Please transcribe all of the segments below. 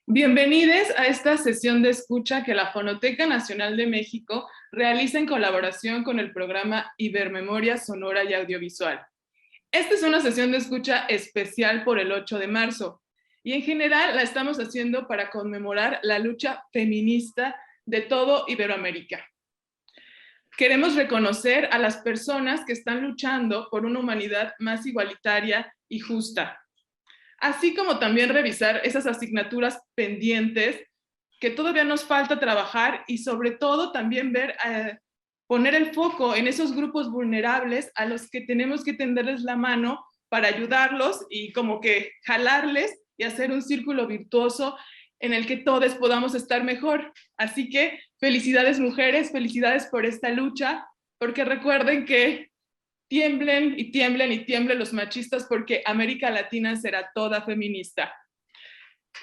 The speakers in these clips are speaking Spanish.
Bienvenidos a esta sesión de escucha que la Fonoteca Nacional de México realiza en colaboración con el programa Ibermemoria Sonora y Audiovisual. Esta es una sesión de escucha especial por el 8 de marzo y en general la estamos haciendo para conmemorar la lucha feminista de todo Iberoamérica. Queremos reconocer a las personas que están luchando por una humanidad más igualitaria y justa, así como también revisar esas asignaturas pendientes que todavía nos falta trabajar y sobre todo también poner el foco en esos grupos vulnerables a los que tenemos que tenderles la mano para ayudarlos y como que jalarles y hacer un círculo virtuoso en el que todos podamos estar mejor. Así que felicidades mujeres, felicidades por esta lucha, porque recuerden que tiemblen y tiemblen y tiemblen los machistas porque América Latina será toda feminista.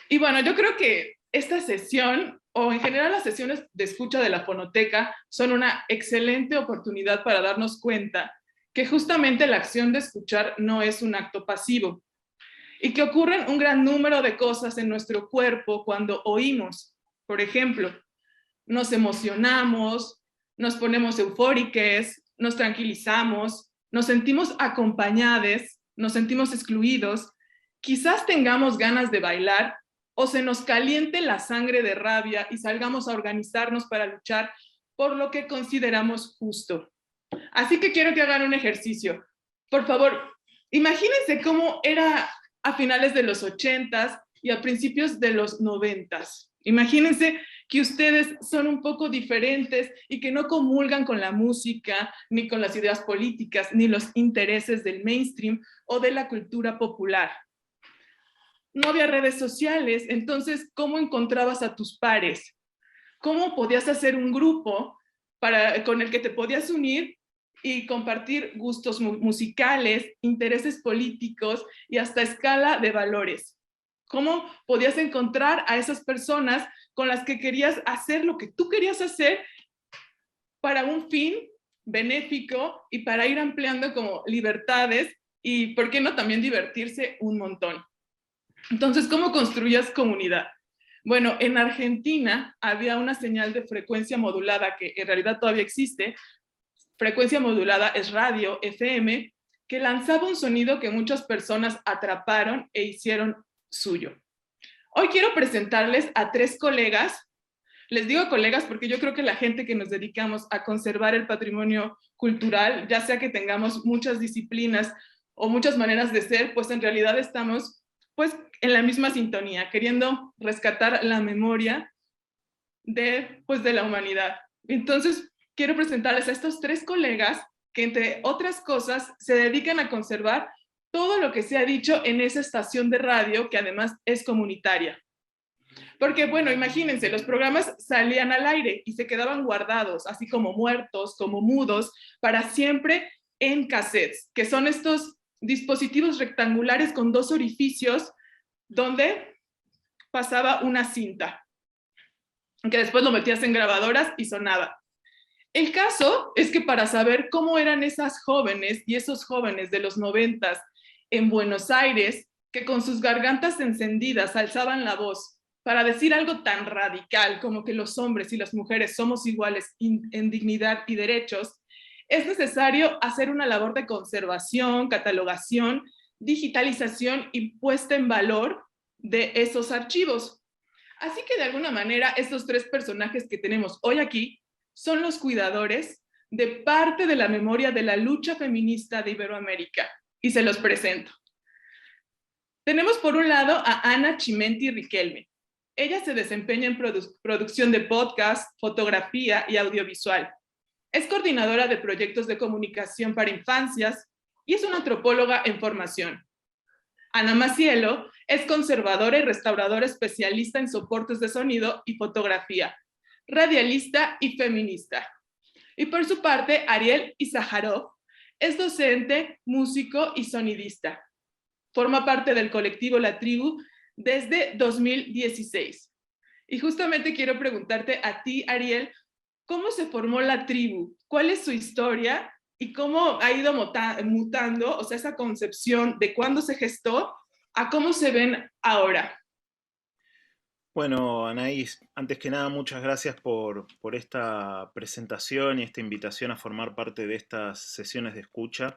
Y bueno, yo creo que esta sesión, o en general las sesiones de escucha de la Fonoteca, son una excelente oportunidad para darnos cuenta que justamente la acción de escuchar no es un acto pasivo y que ocurren un gran número de cosas en nuestro cuerpo cuando oímos. Por ejemplo, nos emocionamos, nos ponemos eufóricos, nos tranquilizamos, nos sentimos acompañados, nos sentimos excluidos, quizás tengamos ganas de bailar o se nos caliente la sangre de rabia y salgamos a organizarnos para luchar por lo que consideramos justo. Así que quiero que hagan un ejercicio. Por favor, imagínense cómo era a finales de los 80s y a principios de los 90s. Imagínense que ustedes son un poco diferentes y que no comulgan con la música, ni con las ideas políticas, ni los intereses del mainstream o de la cultura popular. No había redes sociales, entonces, ¿cómo encontrabas a tus pares? ¿Cómo podías hacer un grupo con el que te podías unir y compartir gustos musicales, intereses políticos y hasta escala de valores? ¿Cómo podías encontrar a esas personas con las que querías hacer lo que tú querías hacer para un fin benéfico y para ir ampliando como libertades y, ¿por qué no, también divertirse un montón? Entonces, ¿cómo construías comunidad? Bueno, en Argentina había una señal de frecuencia modulada que en realidad todavía existe. Frecuencia modulada es radio, FM, que lanzaba un sonido que muchas personas atraparon e hicieron suyo. Hoy quiero presentarles a tres colegas. Les digo colegas porque yo creo que la gente que nos dedicamos a conservar el patrimonio cultural, ya sea que tengamos muchas disciplinas o muchas maneras de ser, pues en realidad estamos pues en la misma sintonía, queriendo rescatar la memoria de la humanidad. Entonces, quiero presentarles a estos tres colegas que, entre otras cosas, se dedican a conservar todo lo que se ha dicho en esa estación de radio, que además es comunitaria. Porque, bueno, imagínense, los programas salían al aire y se quedaban guardados, así como muertos, como mudos, para siempre en cassettes, que son estos dispositivos rectangulares con dos orificios donde pasaba una cinta, que después lo metías en grabadoras y sonaba. El caso es que para saber cómo eran esas jóvenes y esos jóvenes de los 90s en Buenos Aires, que con sus gargantas encendidas alzaban la voz para decir algo tan radical como que los hombres y las mujeres somos iguales en dignidad y derechos, es necesario hacer una labor de conservación, catalogación, digitalización y puesta en valor de esos archivos. Así que de alguna manera estos tres personajes que tenemos hoy aquí son los cuidadores de parte de la memoria de la lucha feminista de Iberoamérica. Y se los presento. Tenemos por un lado a Ana Chimenti Riquelme. Ella se desempeña en producción de podcast, fotografía y audiovisual. Es coordinadora de proyectos de comunicación para infancias y es una antropóloga en formación. Ana Macielo es conservadora y restauradora especialista en soportes de sonido y fotografía, radialista y feminista. Y por su parte, Ariel Izajarov es docente, músico y sonidista. Forma parte del colectivo La Tribu desde 2016. Y justamente quiero preguntarte a ti, Ariel, ¿cómo se formó La Tribu? ¿Cuál es su historia? ¿Y cómo ha ido mutando, o sea, esa concepción de cuándo se gestó a cómo se ven ahora? Bueno, Anaís, antes que nada, muchas gracias por esta presentación y esta invitación a formar parte de estas sesiones de escucha.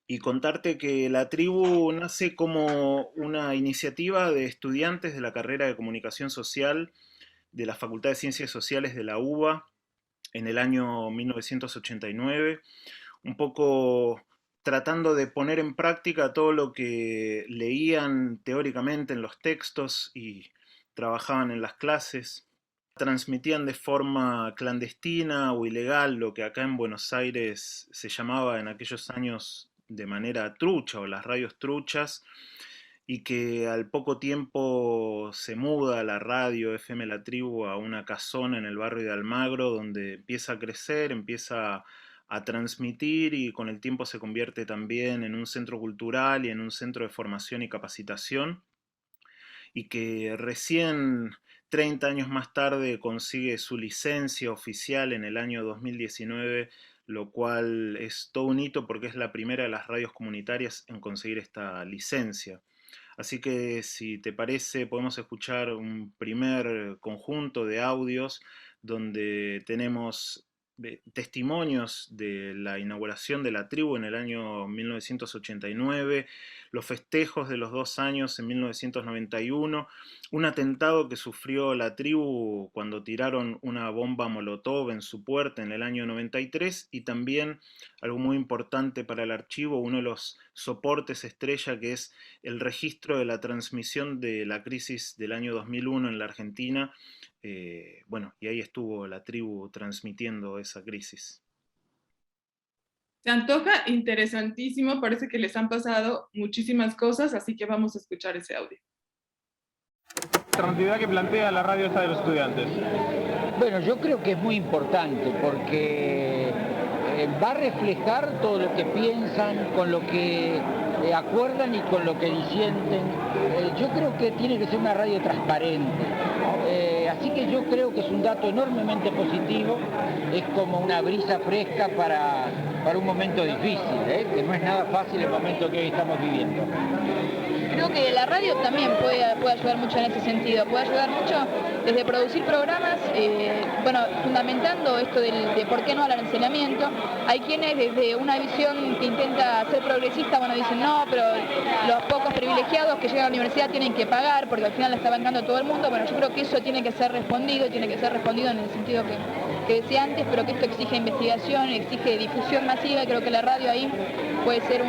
Y contarte que la tribu nace como una iniciativa de estudiantes de la carrera de Comunicación Social de la Facultad de Ciencias Sociales de la UBA en el año 1989, un poco tratando de poner en práctica todo lo que leían teóricamente en los textos y trabajaban en las clases. Transmitían de forma clandestina o ilegal lo que acá en Buenos Aires se llamaba en aquellos años de manera trucha o las radios truchas, y que al poco tiempo se muda la radio FM La Tribu a una casona en el barrio de Almagro, donde empieza a crecer, empieza a transmitir y con el tiempo se convierte también en un centro cultural y en un centro de formación y capacitación, y que recién 30 años más tarde consigue su licencia oficial en el año 2019, lo cual es todo un hito porque es la primera de las radios comunitarias en conseguir esta licencia. Así que si te parece podemos escuchar un primer conjunto de audios donde tenemos testimonios de la inauguración de la tribu en el año 1989, los festejos de los 2 años en 1991, un atentado que sufrió la tribu cuando tiraron una bomba molotov en su puerta en el año 93, y también algo muy importante para el archivo, uno de los soportes estrella, que es el registro de la transmisión de la crisis del año 2001 en la Argentina. Bueno, y ahí estuvo la tribu transmitiendo esa crisis. Se antoja interesantísimo, parece que les han pasado muchísimas cosas, así que vamos a escuchar ese audio. La alternativa que plantea la radio esta de los estudiantes. Bueno, yo creo que es muy importante porque va a reflejar todo lo que piensan, con lo que acuerdan y con lo que disienten. Yo creo que tiene que ser una radio transparente. Así que yo creo que es un dato enormemente positivo, es como una brisa fresca para un momento difícil, que no es nada fácil el momento que hoy estamos viviendo. Creo que la radio también puede ayudar mucho en ese sentido, puede ayudar mucho desde producir programas, fundamentando esto de por qué no al arancelamiento. Hay quienes desde una visión que intenta ser progresista, dicen no, pero los pocos privilegiados que llegan a la universidad tienen que pagar porque al final la está bancando todo el mundo. Bueno, yo creo que eso tiene que ser respondido en el sentido que decía antes, pero que esto exige investigación, exige difusión masiva, y creo que la radio ahí puede ser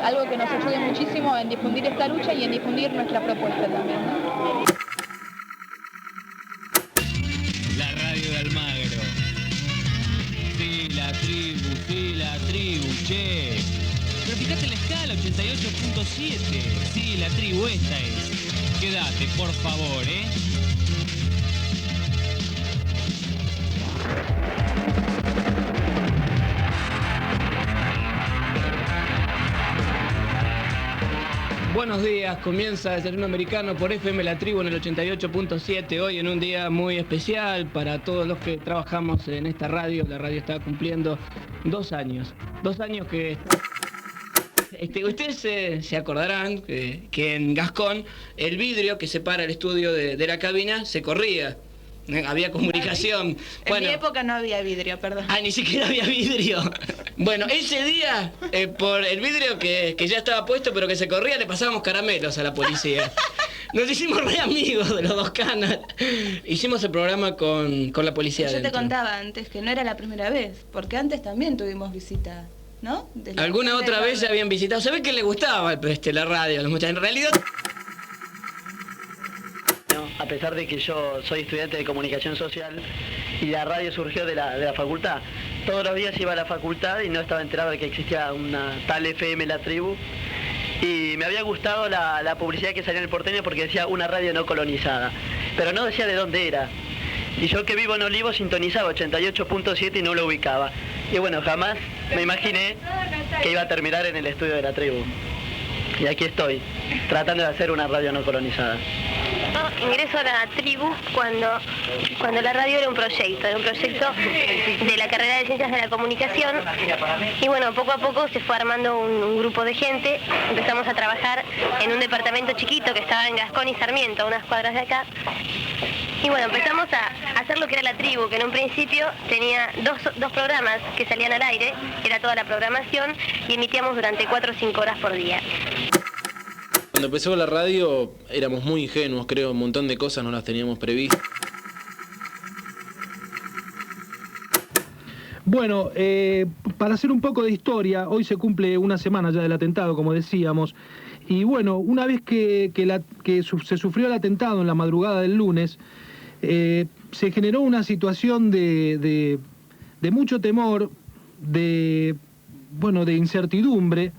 algo que nos ayude muchísimo en difundir esta lucha y en difundir nuestra propuesta también, ¿no? La radio de Almagro. Sí, la tribu, che. Pero fíjate la escala, 88.7. Sí, la tribu, esta es. Quédate, por favor, Buenos días, comienza Desayuno Americano por FM La Tribu en el 88.7, hoy en un día muy especial para todos los que trabajamos en esta radio. La radio está cumpliendo 2 años, 2 años que... ustedes se acordarán que en Gascón el vidrio que separa el estudio de la cabina se corría. Había comunicación. En mi época no había vidrio, perdón. Ah, ni siquiera había vidrio. Bueno, ese día, por el vidrio que ya estaba puesto pero que se corría, le pasábamos caramelos a la policía. Nos hicimos re amigos de los dos canas. Hicimos el programa con la policía. Yo adentro. te contaba antes que no era la primera vez, porque antes también tuvimos visita, ¿no? Alguna otra vez ya habían visitado. Se ve que les gustaba la radio a los muchachos. En realidad... A pesar de que yo soy estudiante de comunicación social y la radio surgió de la facultad, todos los días iba a la facultad y no estaba enterado de que existía una tal FM La Tribu, y me había gustado la publicidad que salía en El Porteño porque decía una radio no colonizada, pero no decía de dónde era. Y yo, que vivo en Olivos, sintonizaba 88.7 y no lo ubicaba. Y bueno, jamás me imaginé que iba a terminar en el estudio de La Tribu. Y aquí estoy, tratando de hacer una radio no colonizada. ingreso a la tribu cuando la radio era un proyecto de la carrera de Ciencias de la Comunicación. Y bueno, poco a poco se fue armando un grupo de gente. Empezamos a trabajar en un departamento chiquito que estaba en Gascón y Sarmiento, a unas cuadras de acá. Y bueno, empezamos a hacer lo que era la tribu, que en un principio tenía dos programas que salían al aire, era toda la programación, y emitíamos durante 4 o 5 horas por día. Cuando empezó la radio éramos muy ingenuos, creo, un montón de cosas no las teníamos previstas. Bueno, para hacer un poco de historia, hoy se cumple una semana ya del atentado, como decíamos, y bueno, una vez que se sufrió el atentado en la madrugada del lunes, se generó una situación de mucho temor, de incertidumbre,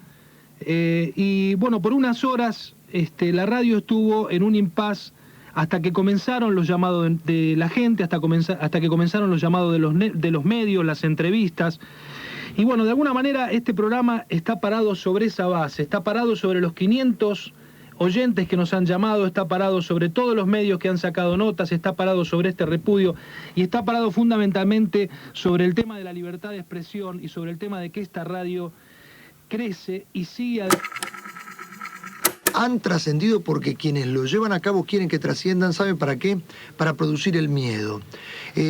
y bueno, por unas horas la radio estuvo en un impasse hasta que comenzaron los llamados de la gente, hasta que comenzaron los llamados de los medios, las entrevistas. Y bueno, de alguna manera este programa está parado sobre esa base, está parado sobre los 500 oyentes que nos han llamado, está parado sobre todos los medios que han sacado notas, está parado sobre este repudio y está parado fundamentalmente sobre el tema de la libertad de expresión y sobre el tema de que esta radio crece y sigue han trascendido porque quienes lo llevan a cabo quieren que trasciendan, ¿saben para qué? Para producir el miedo.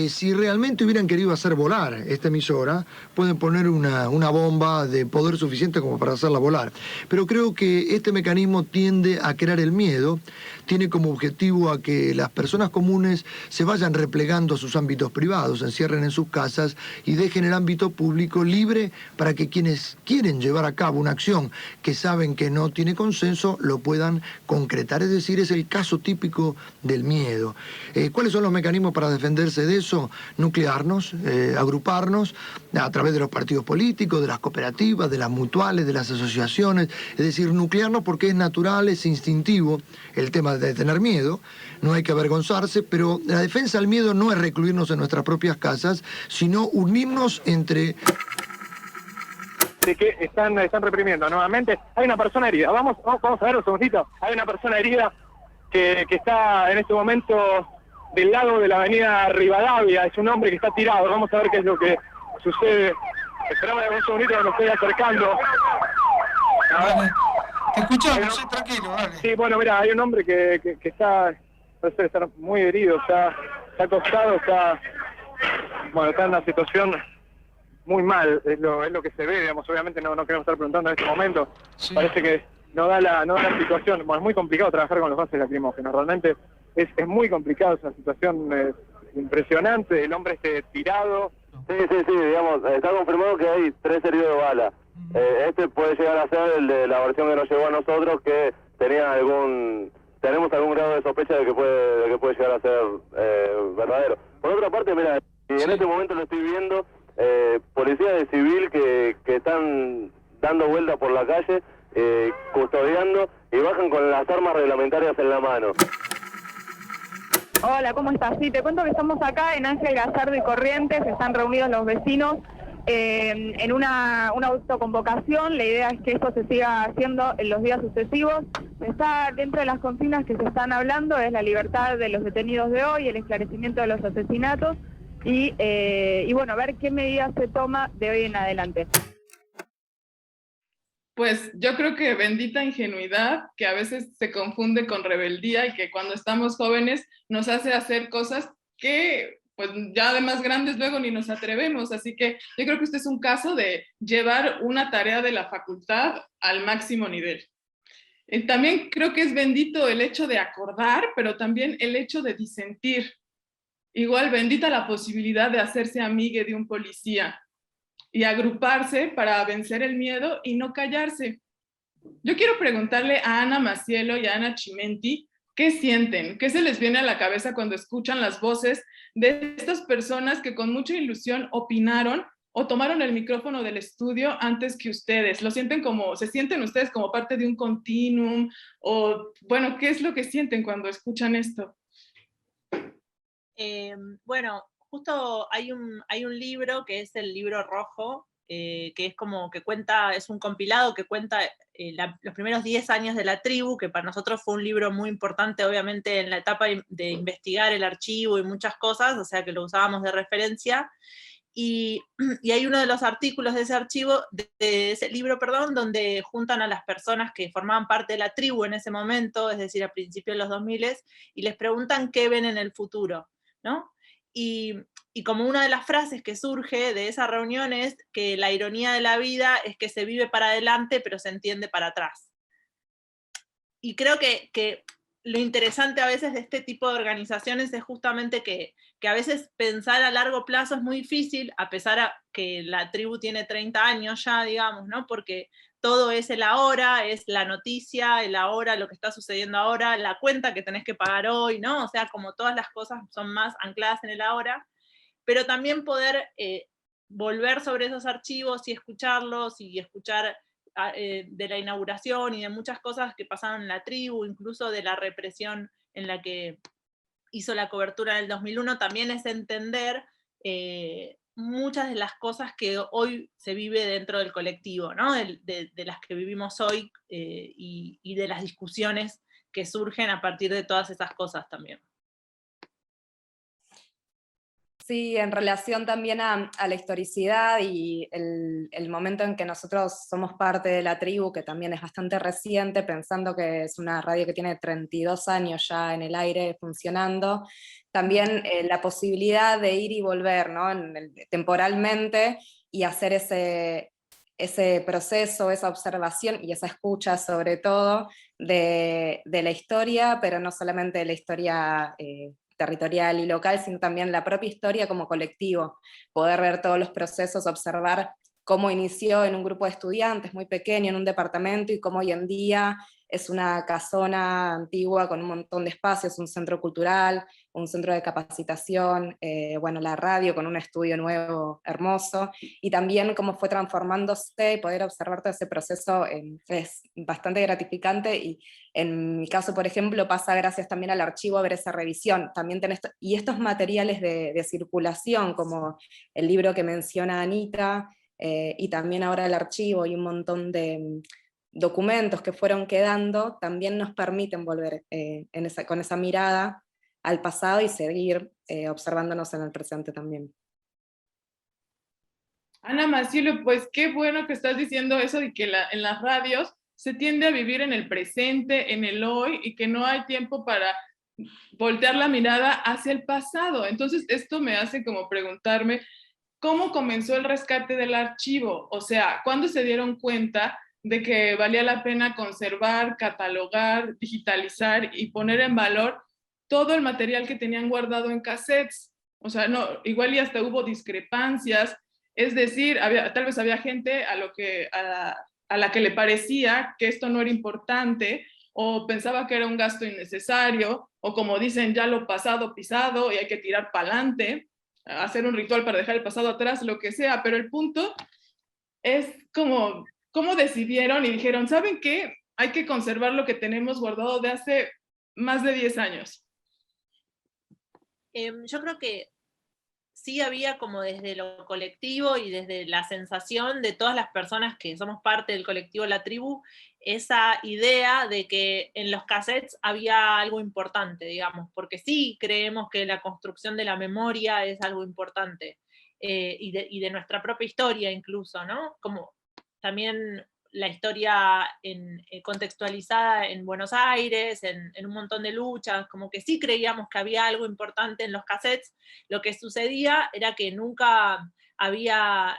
Si realmente hubieran querido hacer volar esta emisora, pueden poner una bomba de poder suficiente como para hacerla volar. Pero creo que este mecanismo tiende a crear el miedo, tiene como objetivo a que las personas comunes se vayan replegando a sus ámbitos privados, se encierren en sus casas y dejen el ámbito público libre para que quienes quieren llevar a cabo una acción que saben que no tiene consenso, lo puedan concretar. Es decir, es el caso típico del miedo. ¿Cuáles son los mecanismos para defenderse de eso? Nuclearnos, agruparnos a través de los partidos políticos, de las cooperativas, de las mutuales, de las asociaciones. Es decir, nuclearnos porque es natural, es instintivo el tema de tener miedo, no hay que avergonzarse, pero la defensa al miedo no es recluirnos en nuestras propias casas, sino unirnos entre... De que están reprimiendo nuevamente. Hay una persona herida, vamos a ver un segundito. Hay una persona herida que está en este momento del lado de la avenida Rivadavia, es un hombre que está tirado, vamos a ver qué es lo que sucede. Esperamos un segundito que me estoy acercando. Vale. Te escuchamos, tranquilo, vale. Sí, bueno, mira, hay un hombre que está, parece estar muy herido, está acostado, está en una situación muy mal, es lo que se ve, digamos, obviamente no queremos estar preguntando en este momento. Sí. Parece que no da la situación, bueno, es muy complicado trabajar con los gases lacrimógenos, realmente es muy complicado, es una situación impresionante, el hombre tirado. Sí, digamos, está confirmado que hay 3 heridos de bala. Este puede llegar a ser el de la versión que nos llegó a nosotros, que tenemos algún grado de sospecha de que puede llegar a ser verdadero. Por otra parte, mira, y en este momento lo estoy viendo, policías de civil que están dando vueltas por la calle, custodiando, y bajan con las armas reglamentarias en la mano. Hola, ¿cómo estás? Sí, te cuento que estamos acá en Ángel Gallardo y Corrientes, están reunidos los vecinos en una autoconvocación. La idea es que esto se siga haciendo en los días sucesivos. Está dentro de las consignas que se están hablando, es la libertad de los detenidos de hoy, el esclarecimiento de los asesinatos y bueno, ver qué medidas se toma de hoy en adelante. Pues yo creo que bendita ingenuidad, que a veces se confunde con rebeldía y que cuando estamos jóvenes nos hace hacer cosas que pues ya de más grandes luego ni nos atrevemos. Así que yo creo que este es un caso de llevar una tarea de la facultad al máximo nivel. También creo que es bendito el hecho de acordar, pero también el hecho de disentir. Igual bendita la posibilidad de hacerse amigue de un policía y agruparse para vencer el miedo y no callarse. Yo quiero preguntarle a Ana Macielo y a Ana Chimenti qué sienten, qué se les viene a la cabeza cuando escuchan las voces de estas personas que con mucha ilusión opinaron o tomaron el micrófono del estudio antes que ustedes. ¿Se sienten ustedes como parte de un continuum? O bueno, ¿qué es lo que sienten cuando escuchan esto? Bueno, justo hay un libro que es el libro rojo que es como que cuenta, es un compilado que cuenta los primeros 10 años de la tribu, que para nosotros fue un libro muy importante, obviamente en la etapa de investigar el archivo y muchas cosas, o sea que lo usábamos de referencia. Y hay uno de los artículos de ese archivo, de ese libro, perdón, donde juntan a las personas que formaban parte de la tribu en ese momento, es decir, a principios de los 2000, y les preguntan qué ven en el futuro, ¿no? Y como una de las frases que surge de esa reunión es que la ironía de la vida es que se vive para adelante, pero se entiende para atrás. Y creo que lo interesante a veces de este tipo de organizaciones es justamente que a veces pensar a largo plazo es muy difícil, a pesar de que la tribu tiene 30 años ya, digamos, ¿no? Porque todo es el ahora, es la noticia, el ahora, lo que está sucediendo ahora, la cuenta que tenés que pagar hoy, ¿no? O sea, como todas las cosas son más ancladas en el ahora, pero también poder volver sobre esos archivos y escucharlos y escuchar de la inauguración y de muchas cosas que pasaron en la tribu, incluso de la represión en la que hizo la cobertura del 2001, también es entender muchas de las cosas que hoy se vive dentro del colectivo, ¿no? de las que vivimos hoy y de las discusiones que surgen a partir de todas esas cosas también. Sí, en relación también a la historicidad y el momento en que nosotros somos parte de la tribu, que también es bastante reciente, pensando que es una radio que tiene 32 años ya en el aire funcionando, también la posibilidad de ir y volver, ¿no? Temporalmente, y hacer ese proceso, esa observación y esa escucha sobre todo de la historia, pero no solamente de la historia territorial y local, sino también la propia historia como colectivo, poder ver todos los procesos, observar cómo inició en un grupo de estudiantes muy pequeño, en un departamento, y cómo hoy en día es una casona antigua con un montón de espacios, un centro cultural, un centro de capacitación, bueno, la radio con un estudio nuevo, hermoso, y también cómo fue transformándose, y poder observar todo ese proceso es bastante gratificante, y en mi caso, por ejemplo, pasa gracias también al archivo a ver esa revisión, también y estos materiales de circulación, como el libro que menciona Anita, y también ahora el archivo y un montón de documentos que fueron quedando, también nos permiten volver con esa mirada al pasado y seguir observándonos en el presente también. Ana Macielo, pues qué bueno que estás diciendo eso de que en las radios se tiende a vivir en el presente, en el hoy, y que no hay tiempo para voltear la mirada hacia el pasado. Entonces esto me hace como preguntarme, ¿cómo comenzó el rescate del archivo? O sea, ¿cuándo se dieron cuenta de que valía la pena conservar, catalogar, digitalizar y poner en valor todo el material que tenían guardado en cassettes? O sea, no, igual y hasta hubo discrepancias, es decir, tal vez había gente a la que le parecía que esto no era importante, o pensaba que era un gasto innecesario, o como dicen, ya lo pasado pisado y hay que tirar para adelante, hacer un ritual para dejar el pasado atrás, lo que sea, pero el punto es como cómo decidieron y dijeron, ¿saben qué? Hay que conservar lo que tenemos guardado de hace más de 10 años. Yo creo que sí había como desde lo colectivo y desde la sensación de todas las personas que somos parte del colectivo La Tribu, esa idea de que en los cassettes había algo importante, digamos, porque sí creemos que la construcción de la memoria es algo importante, y de nuestra propia historia incluso, ¿no? Como también la historia contextualizada en Buenos Aires, en un montón de luchas, como que sí creíamos que había algo importante en los cassettes. Lo que sucedía era que nunca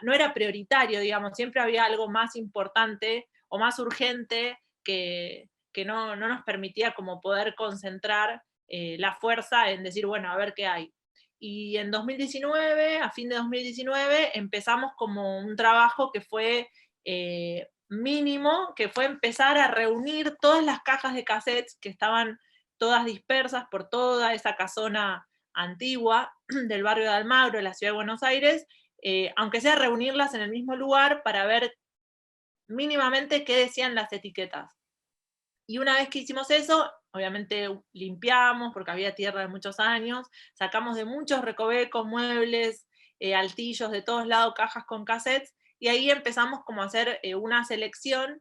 no era prioritario, digamos, siempre había algo más importante o más urgente que no nos permitía como poder concentrar la fuerza en decir, bueno, a ver qué hay. Y en 2019, a fin de 2019, empezamos como un trabajo que fue mínimo, que fue empezar a reunir todas las cajas de cassettes que estaban todas dispersas por toda esa casona antigua del barrio de Almagro, de la ciudad de Buenos Aires, aunque sea reunirlas en el mismo lugar para ver mínimamente qué decían las etiquetas. Y una vez que hicimos eso, obviamente limpiamos, porque había tierra de muchos años, sacamos de muchos recovecos, muebles, altillos, de todos lados, cajas con cassettes, y ahí empezamos como a hacer una selección,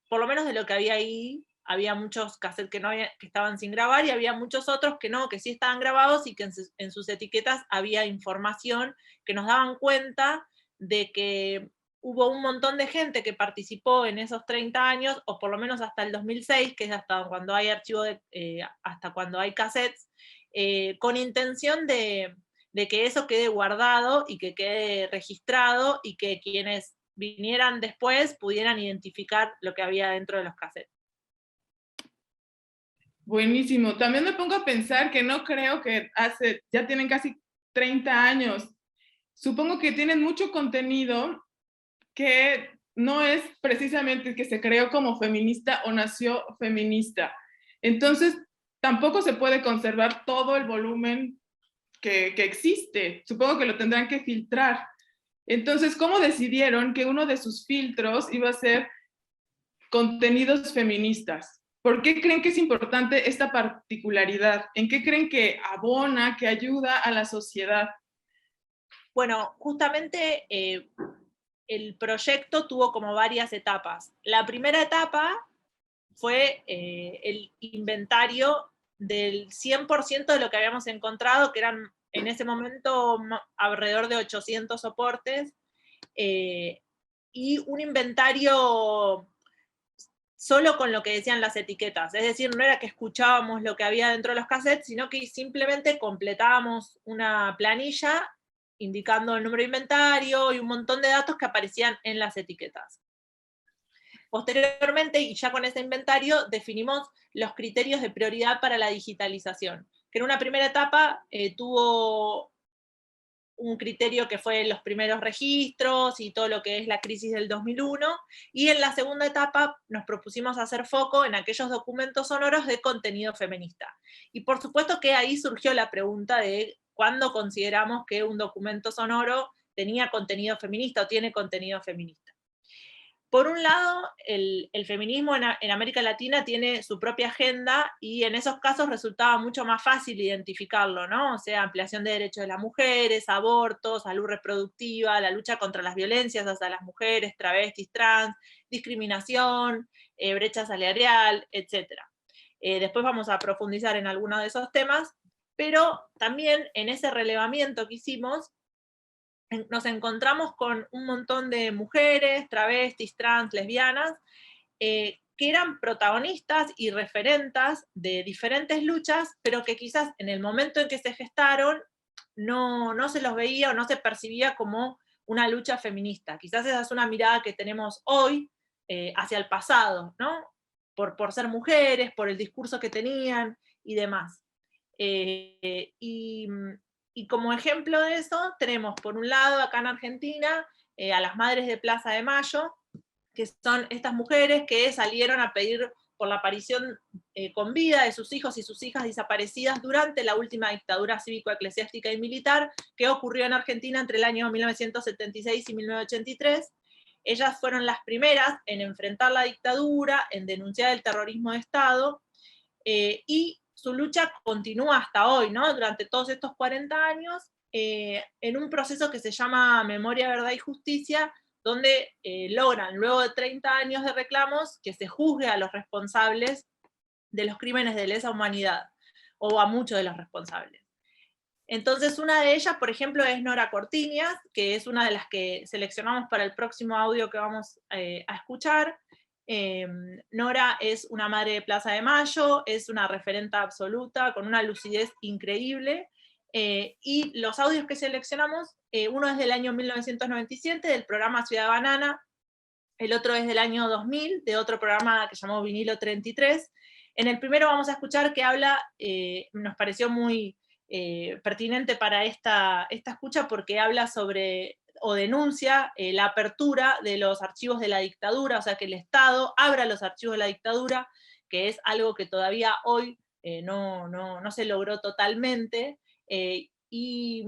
por lo menos de lo que había ahí. Había muchos cassettes que estaban sin grabar, y había muchos otros que no, que sí estaban grabados, y que en sus etiquetas había información que nos daban cuenta de que hubo un montón de gente que participó en esos 30 años, o por lo menos hasta el 2006, que es hasta cuando hay hasta cuando hay cassettes, con intención de que eso quede guardado y que quede registrado, y que quienes vinieran después pudieran identificar lo que había dentro de los cassettes. Buenísimo. También me pongo a pensar que no creo que ya tienen casi 30 años. Supongo que tienen mucho contenido que no es precisamente que se creó como feminista o nació feminista. Entonces, tampoco se puede conservar todo el volumen que existe. Supongo que lo tendrán que filtrar. Entonces, ¿cómo decidieron que uno de sus filtros iba a ser contenidos feministas? ¿Por qué creen que es importante esta particularidad? ¿En qué creen que abona, que ayuda a la sociedad? Bueno, justamente el proyecto tuvo como varias etapas. La primera etapa fue el inventario del 100% de lo que habíamos encontrado, que eran en ese momento alrededor de 800 soportes, y un inventario solo con lo que decían las etiquetas. Es decir, no era que escuchábamos lo que había dentro de los cassettes, sino que simplemente completábamos una planilla indicando el número de inventario y un montón de datos que aparecían en las etiquetas. Posteriormente, y ya con ese inventario, definimos los criterios de prioridad para la digitalización, que en una primera etapa tuvo un criterio que fue los primeros registros y todo lo que es la crisis del 2001, y en la segunda etapa nos propusimos hacer foco en aquellos documentos sonoros de contenido feminista. Y por supuesto que ahí surgió la pregunta de cuándo consideramos que un documento sonoro tenía contenido feminista o tiene contenido feminista. Por un lado, el feminismo en América Latina tiene su propia agenda, y en esos casos resultaba mucho más fácil identificarlo, ¿no? O sea, ampliación de derechos de las mujeres, abortos, salud reproductiva, la lucha contra las violencias hacia las mujeres, travestis, trans, discriminación, brecha salarial, etc. Después vamos a profundizar en algunos de esos temas, pero también en ese relevamiento que hicimos, nos encontramos con un montón de mujeres, travestis, trans, lesbianas, que eran protagonistas y referentas de diferentes luchas, pero que quizás en el momento en que se gestaron no se los veía o no se percibía como una lucha feminista. Quizás esa es una mirada que tenemos hoy hacia el pasado, ¿no? Por ser mujeres, por el discurso que tenían y demás. Y como ejemplo de eso, tenemos por un lado acá en Argentina a las madres de Plaza de Mayo, que son estas mujeres que salieron a pedir por la aparición con vida de sus hijos y sus hijas desaparecidas durante la última dictadura cívico-eclesiástica y militar que ocurrió en Argentina entre el año 1976 y 1983. Ellas fueron las primeras en enfrentar la dictadura, en denunciar el terrorismo de Estado, y su lucha continúa hasta hoy, ¿no? Durante todos estos 40 años, en un proceso que se llama Memoria, Verdad y Justicia, donde logran, luego de 30 años de reclamos, que se juzgue a los responsables de los crímenes de lesa humanidad, o a muchos de los responsables. Entonces, una de ellas, por ejemplo, es Nora Cortiñas, que es una de las que seleccionamos para el próximo audio que vamos a escuchar. Nora es una madre de Plaza de Mayo, es una referenta absoluta, con una lucidez increíble, y los audios que seleccionamos, uno es del año 1997, del programa Ciudad Banana, el otro es del año 2000, de otro programa que se llamó Vinilo 33. En el primero vamos a escuchar que habla, nos pareció muy pertinente para esta escucha, porque habla sobre, o denuncia la apertura de los archivos de la dictadura, o sea, que el Estado abra los archivos de la dictadura, que es algo que todavía hoy no se logró totalmente, y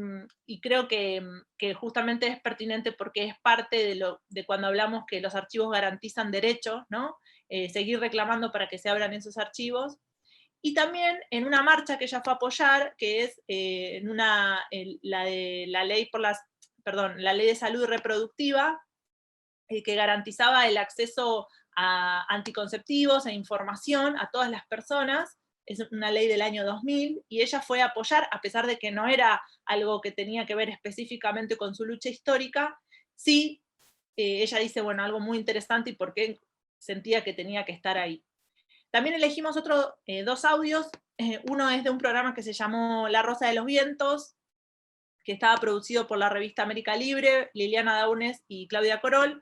creo que justamente es pertinente porque es parte de cuando hablamos que los archivos garantizan derechos, ¿no? Seguir reclamando para que se abran esos archivos. Y también en una marcha que ella fue a apoyar, que es la ley por la Ley de Salud Reproductiva, que garantizaba el acceso a anticonceptivos e información a todas las personas. Es una ley del año 2000, y ella fue a apoyar, a pesar de que no era algo que tenía que ver específicamente con su lucha histórica, sí, ella dice, bueno, algo muy interesante y por qué sentía que tenía que estar ahí. También elegimos otros 2 audios, uno es de un programa que se llamó La Rosa de los Vientos, que estaba producido por la revista América Libre, Liliana Daunes y Claudia Corol,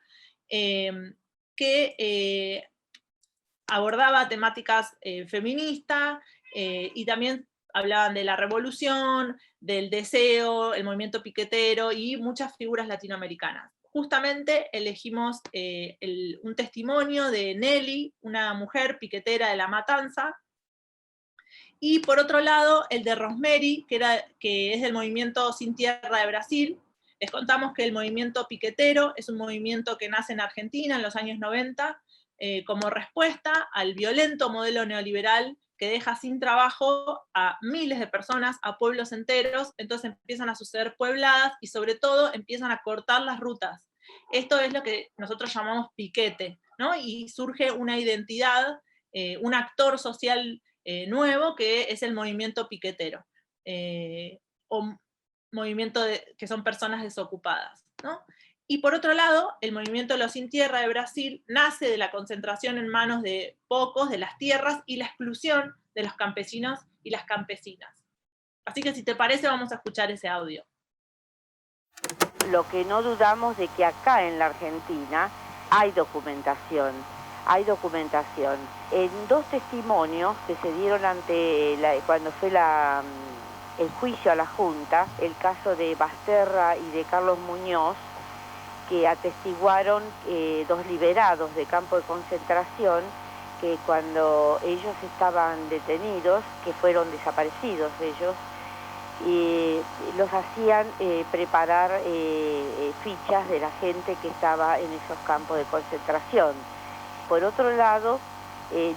que abordaba temáticas feministas, y también hablaban de la revolución, del deseo, el movimiento piquetero y muchas figuras latinoamericanas. Justamente elegimos un testimonio de Nelly, una mujer piquetera de La Matanza, y por otro lado el de Rosemary, que es del movimiento Sin Tierra de Brasil. Les contamos que el movimiento piquetero es un movimiento que nace en Argentina en los años 90, como respuesta al violento modelo neoliberal que deja sin trabajo a miles de personas, a pueblos enteros. Entonces empiezan a suceder puebladas y sobre todo empiezan a cortar las rutas. Esto es lo que nosotros llamamos piquete, ¿no? Y surge una identidad, un actor social nuevo, que es el movimiento piquetero, o movimiento que son personas desocupadas, ¿no? Y por otro lado, el movimiento Los Sin Tierra de Brasil nace de la concentración en manos de pocos de las tierras y la exclusión de los campesinos y las campesinas. Así que si te parece, vamos a escuchar ese audio. Lo que no dudamos de que acá en la Argentina hay documentación. En 2 testimonios que se dieron cuando fue el juicio a la Junta, el caso de Basterra y de Carlos Muñoz, que atestiguaron 2 liberados de campo de concentración, que cuando ellos estaban detenidos, que fueron desaparecidos ellos, y los hacían preparar fichas de la gente que estaba en esos campos de concentración. Por otro lado,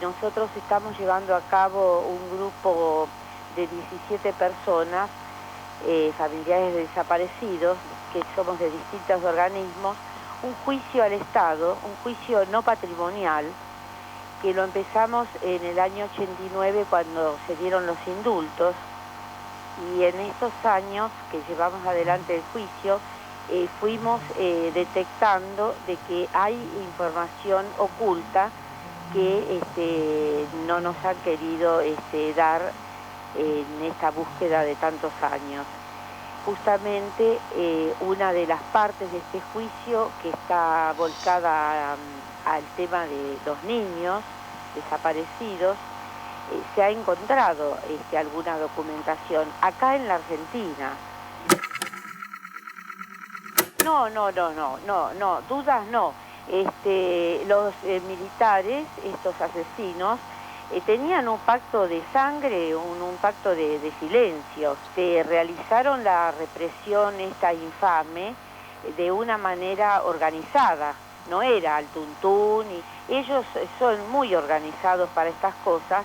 nosotros estamos llevando a cabo un grupo de 17 personas, familiares de desaparecidos, que somos de distintos organismos, un juicio al Estado, un juicio no patrimonial, que lo empezamos en el año 89 cuando se dieron los indultos, y en estos años que llevamos adelante el juicio, fuimos detectando de que hay información oculta que no nos han querido dar en esta búsqueda de tantos años. Justamente una de las partes de este juicio que está volcada al tema de los niños desaparecidos, se ha encontrado alguna documentación acá en la Argentina. No, dudas no. Los militares, estos asesinos, tenían un pacto de sangre, un pacto de silencio. Realizaron la represión esta infame de una manera organizada, no era al tuntún, y ellos son muy organizados para estas cosas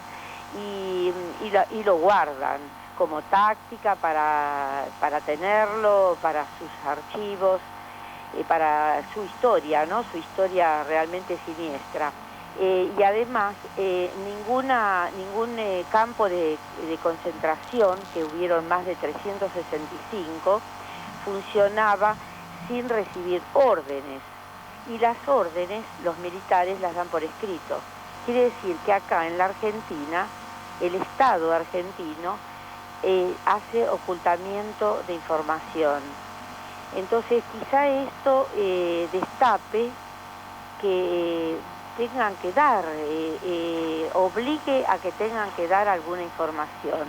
y lo guardan como táctica para tenerlo, para sus archivos, para su historia, ¿no? Su historia realmente siniestra. Y además ningún campo de concentración, que hubieron más de 365, funcionaba sin recibir órdenes, y las órdenes los militares las dan por escrito. Quiere decir que acá en la Argentina, el Estado argentino hace ocultamiento de información. Entonces quizá esto destape que tengan que dar, obligue a que tengan que dar alguna información.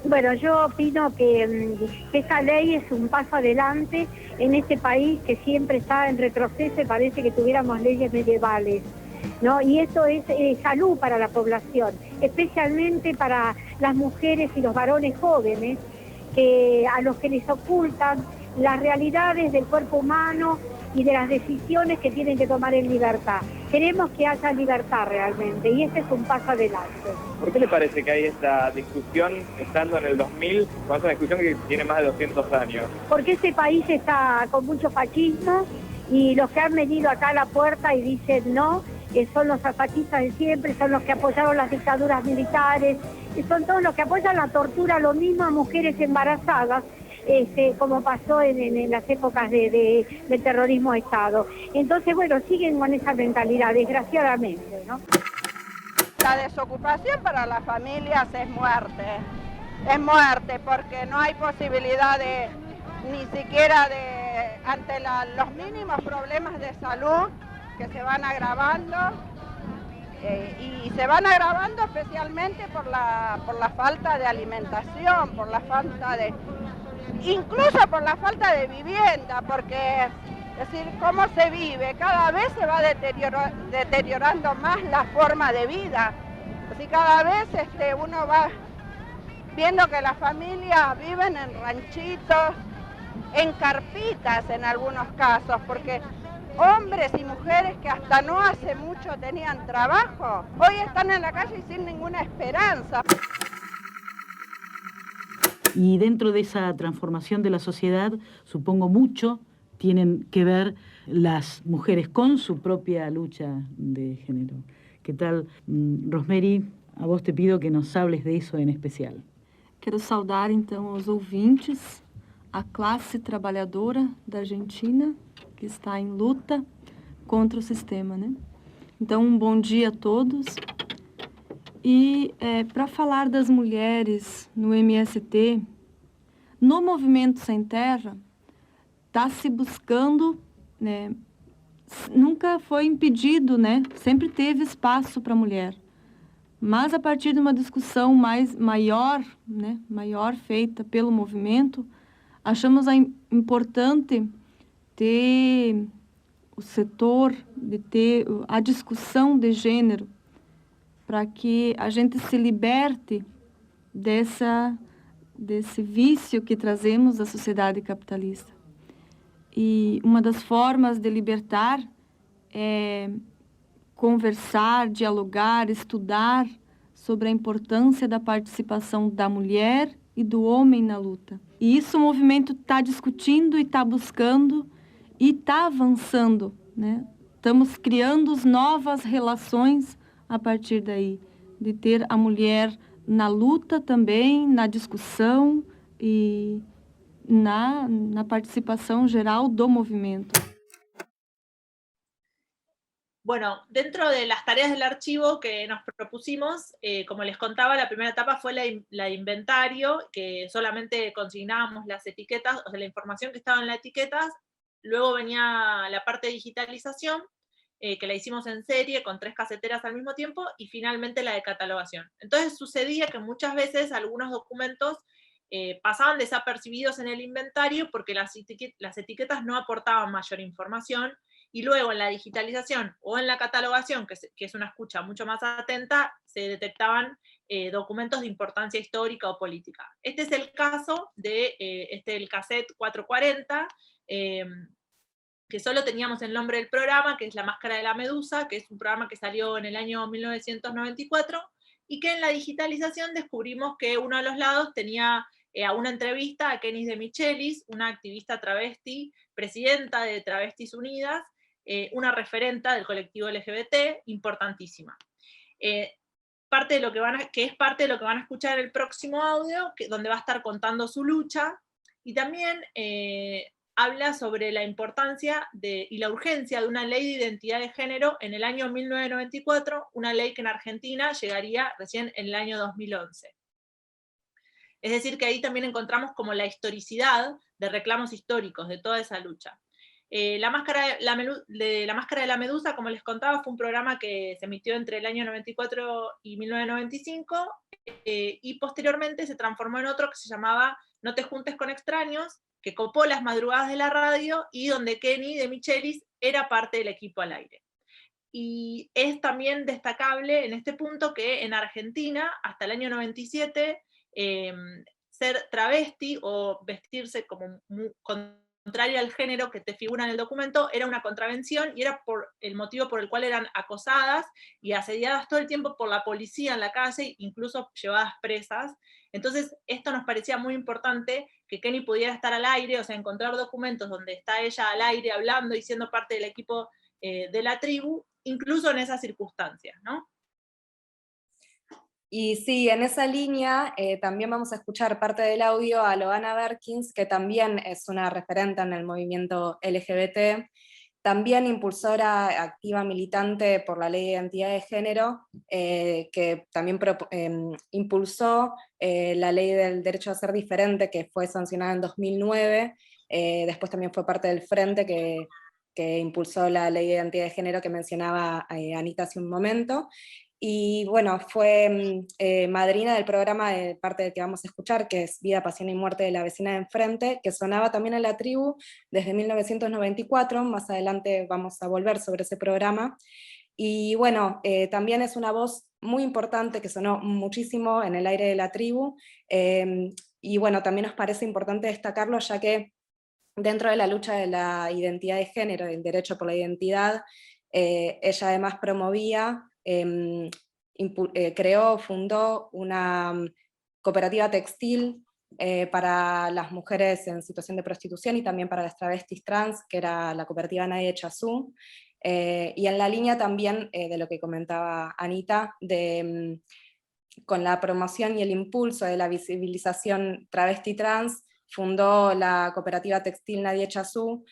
Bueno, yo opino que esta ley es un paso adelante en este país que siempre está en retroceso y parece que tuviéramos leyes medievales, ¿no? Y eso es salud para la población, especialmente para las mujeres y los varones jóvenes, a los que les ocultan las realidades del cuerpo humano y de las decisiones que tienen que tomar en libertad. Queremos que haya libertad realmente y este es un paso adelante. ¿Por qué le parece que hay esta discusión estando en el 2000, cuando es una discusión que tiene más de 200 años? Porque este país está con mucho fascismo y los que han venido acá a la puerta y dicen no, son los fascistas de siempre, son los que apoyaron las dictaduras militares, son todos los que apoyan la tortura, lo mismo a mujeres embarazadas, como pasó en las épocas del terrorismo de Estado. Entonces, bueno, siguen con esa mentalidad, desgraciadamente, ¿no? La desocupación para las familias es muerte porque no hay posibilidad de, ni siquiera ante los mínimos problemas de salud que se van agravando, y se van agravando especialmente por la falta de alimentación, por la falta de... incluso por la falta de vivienda, porque, es decir, cómo se vive, cada vez se va deteriorando más la forma de vida. Así cada vez uno va viendo que las familias viven en ranchitos, en carpitas en algunos casos, porque hombres y mujeres que hasta no hace mucho tenían trabajo, hoy están en la calle y sin ninguna esperanza. Y dentro de esa transformación de la sociedad, supongo mucho tienen que ver las mujeres con su propia lucha de género. ¿Qué tal, Rosemary? A vos te pido que nos hables de eso en especial. Quero saudar, então, os ouvintes, a classe trabalhadora da Argentina, que está em luta contra o sistema, né? Então, bom dia a todos. E para falar das mulheres no MST, no Movimento Sem Terra, está se buscando, né, nunca foi impedido, né, sempre teve espaço para a mulher. Mas a partir de uma discussão maior feita pelo movimento, achamos importante ter o setor, de ter a discussão de gênero, para que a gente se liberte desse vício que trazemos da sociedade capitalista. E uma das formas de libertar é conversar, dialogar, estudar sobre a importância da participação da mulher e do homem na luta. E isso o movimento está discutindo e está buscando e está avançando, né? Estamos criando novas relações a partir daí, de ter a mulher na luta também, na discussão e na participación general do movimiento. Bueno, dentro de las tareas del archivo que nos propusimos, como les contaba, la primera etapa fue la de inventario, que solamente consignábamos las etiquetas, o sea, la información que estaba en las etiquetas. Luego venía la parte de digitalización, que la hicimos en serie con 3 caseteras al mismo tiempo, y finalmente la de catalogación. Entonces sucedía que muchas veces algunos documentos pasaban desapercibidos en el inventario porque las etiquetas no aportaban mayor información, y luego en la digitalización o en la catalogación, que es una escucha mucho más atenta, se detectaban documentos de importancia histórica o política. Este es el caso de el cassette 440, que solo teníamos el nombre del programa, que es La Máscara de la Medusa, que es un programa que salió en el año 1994, y que en la digitalización descubrimos que uno de los lados tenía una entrevista a Kenis de Michelis, una activista travesti, presidenta de Travestis Unidas, una referenta del colectivo LGBT, importantísima. Parte de lo que es parte de lo que van a escuchar en el próximo audio, donde va a estar contando su lucha, y también habla sobre la importancia y la urgencia de una ley de identidad de género en el año 1994, una ley que en Argentina llegaría recién en el año 2011. Es decir, que ahí también encontramos como la historicidad de reclamos históricos de toda esa lucha. La Máscara de la Medusa, como les contaba, fue un programa que se emitió entre el año 94 y 1995, y posteriormente se transformó en otro que se llamaba No te juntes con extraños, que copó las madrugadas de la radio y donde Kenny de Michelis era parte del equipo al aire. Y es también destacable en este punto que en Argentina, hasta el año 97, ser travesti o vestirse con contraria al género que te figura en el documento, era una contravención y era por el motivo por el cual eran acosadas y asediadas todo el tiempo por la policía en la calle, incluso llevadas presas. Entonces, esto nos parecía muy importante, que Kenny pudiera estar al aire, o sea, encontrar documentos donde está ella al aire hablando y siendo parte del equipo de la tribu, incluso en esas circunstancias, ¿no? Y sí, en esa línea también vamos a escuchar parte del audio a Loana Berkins, que también es una referente en el movimiento LGBT, también impulsora activa militante por la Ley de Identidad de Género, que también impulsó la Ley del Derecho a Ser Diferente, que fue sancionada en 2009, después también fue parte del Frente que impulsó la Ley de Identidad de Género que mencionaba Anita hace un momento. Y bueno, fue madrina del programa de parte del que vamos a escuchar, que es Vida, Pasión y Muerte de la Vecina de Enfrente, que sonaba también en la tribu desde 1994, más adelante vamos a volver sobre ese programa. Y bueno, también es una voz muy importante que sonó muchísimo en el aire de la tribu, y bueno, también nos parece importante destacarlo, ya que dentro de la lucha de la identidad de género, del derecho por la identidad, ella además promovía, fundó una cooperativa textil para las mujeres en situación de prostitución y también para las travestis trans, que era la cooperativa Nadie Chazú, y en la línea también de lo que comentaba Anita, con la promoción y el impulso de la visibilización travesti trans, fundó la cooperativa textil Nadie Chazú,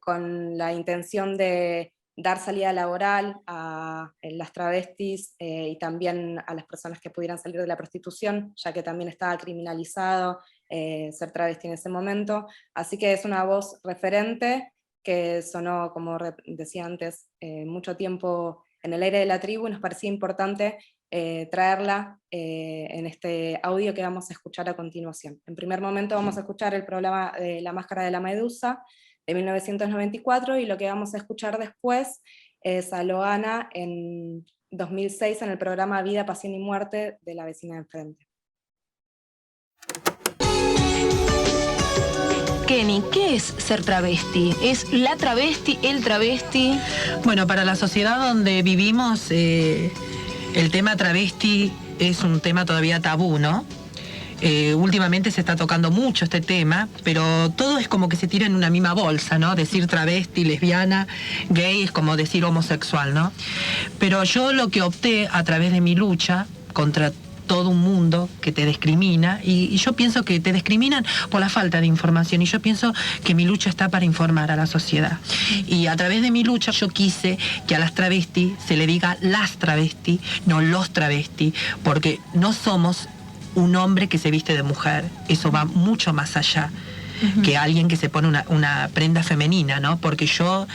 con la intención de dar salida laboral a las travestis y también a las personas que pudieran salir de la prostitución, ya que también estaba criminalizado ser travesti en ese momento. Así que es una voz referente que sonó, como decía antes, mucho tiempo en el aire de la tribu, y nos parecía importante traerla en este audio que vamos a escuchar a continuación. En primer momento vamos a escuchar el programa de La Máscara de la Medusa, de 1994, y lo que vamos a escuchar después es a Loana en 2006 en el programa Vida, Pasión y Muerte de la Vecina de Enfrente. Kenny, ¿qué es ser travesti? ¿Es la travesti, el travesti? Bueno, para la sociedad donde vivimos, el tema travesti es un tema todavía tabú, ¿no? Últimamente se está tocando mucho este tema, pero todo es como que se tira en una misma bolsa, ¿no? Decir travesti, lesbiana, gay es como decir homosexual, ¿no? Pero yo lo que opté a través de mi lucha contra todo un mundo que te discrimina, y yo pienso que te discriminan por la falta de información, y yo pienso que mi lucha está para informar a la sociedad. Y a través de mi lucha yo quise que a las travestis se le diga las travestis, no los travestis, porque no somos un hombre que se viste de mujer, eso va mucho más allá que alguien que se pone una prenda femenina, ¿no? Porque yo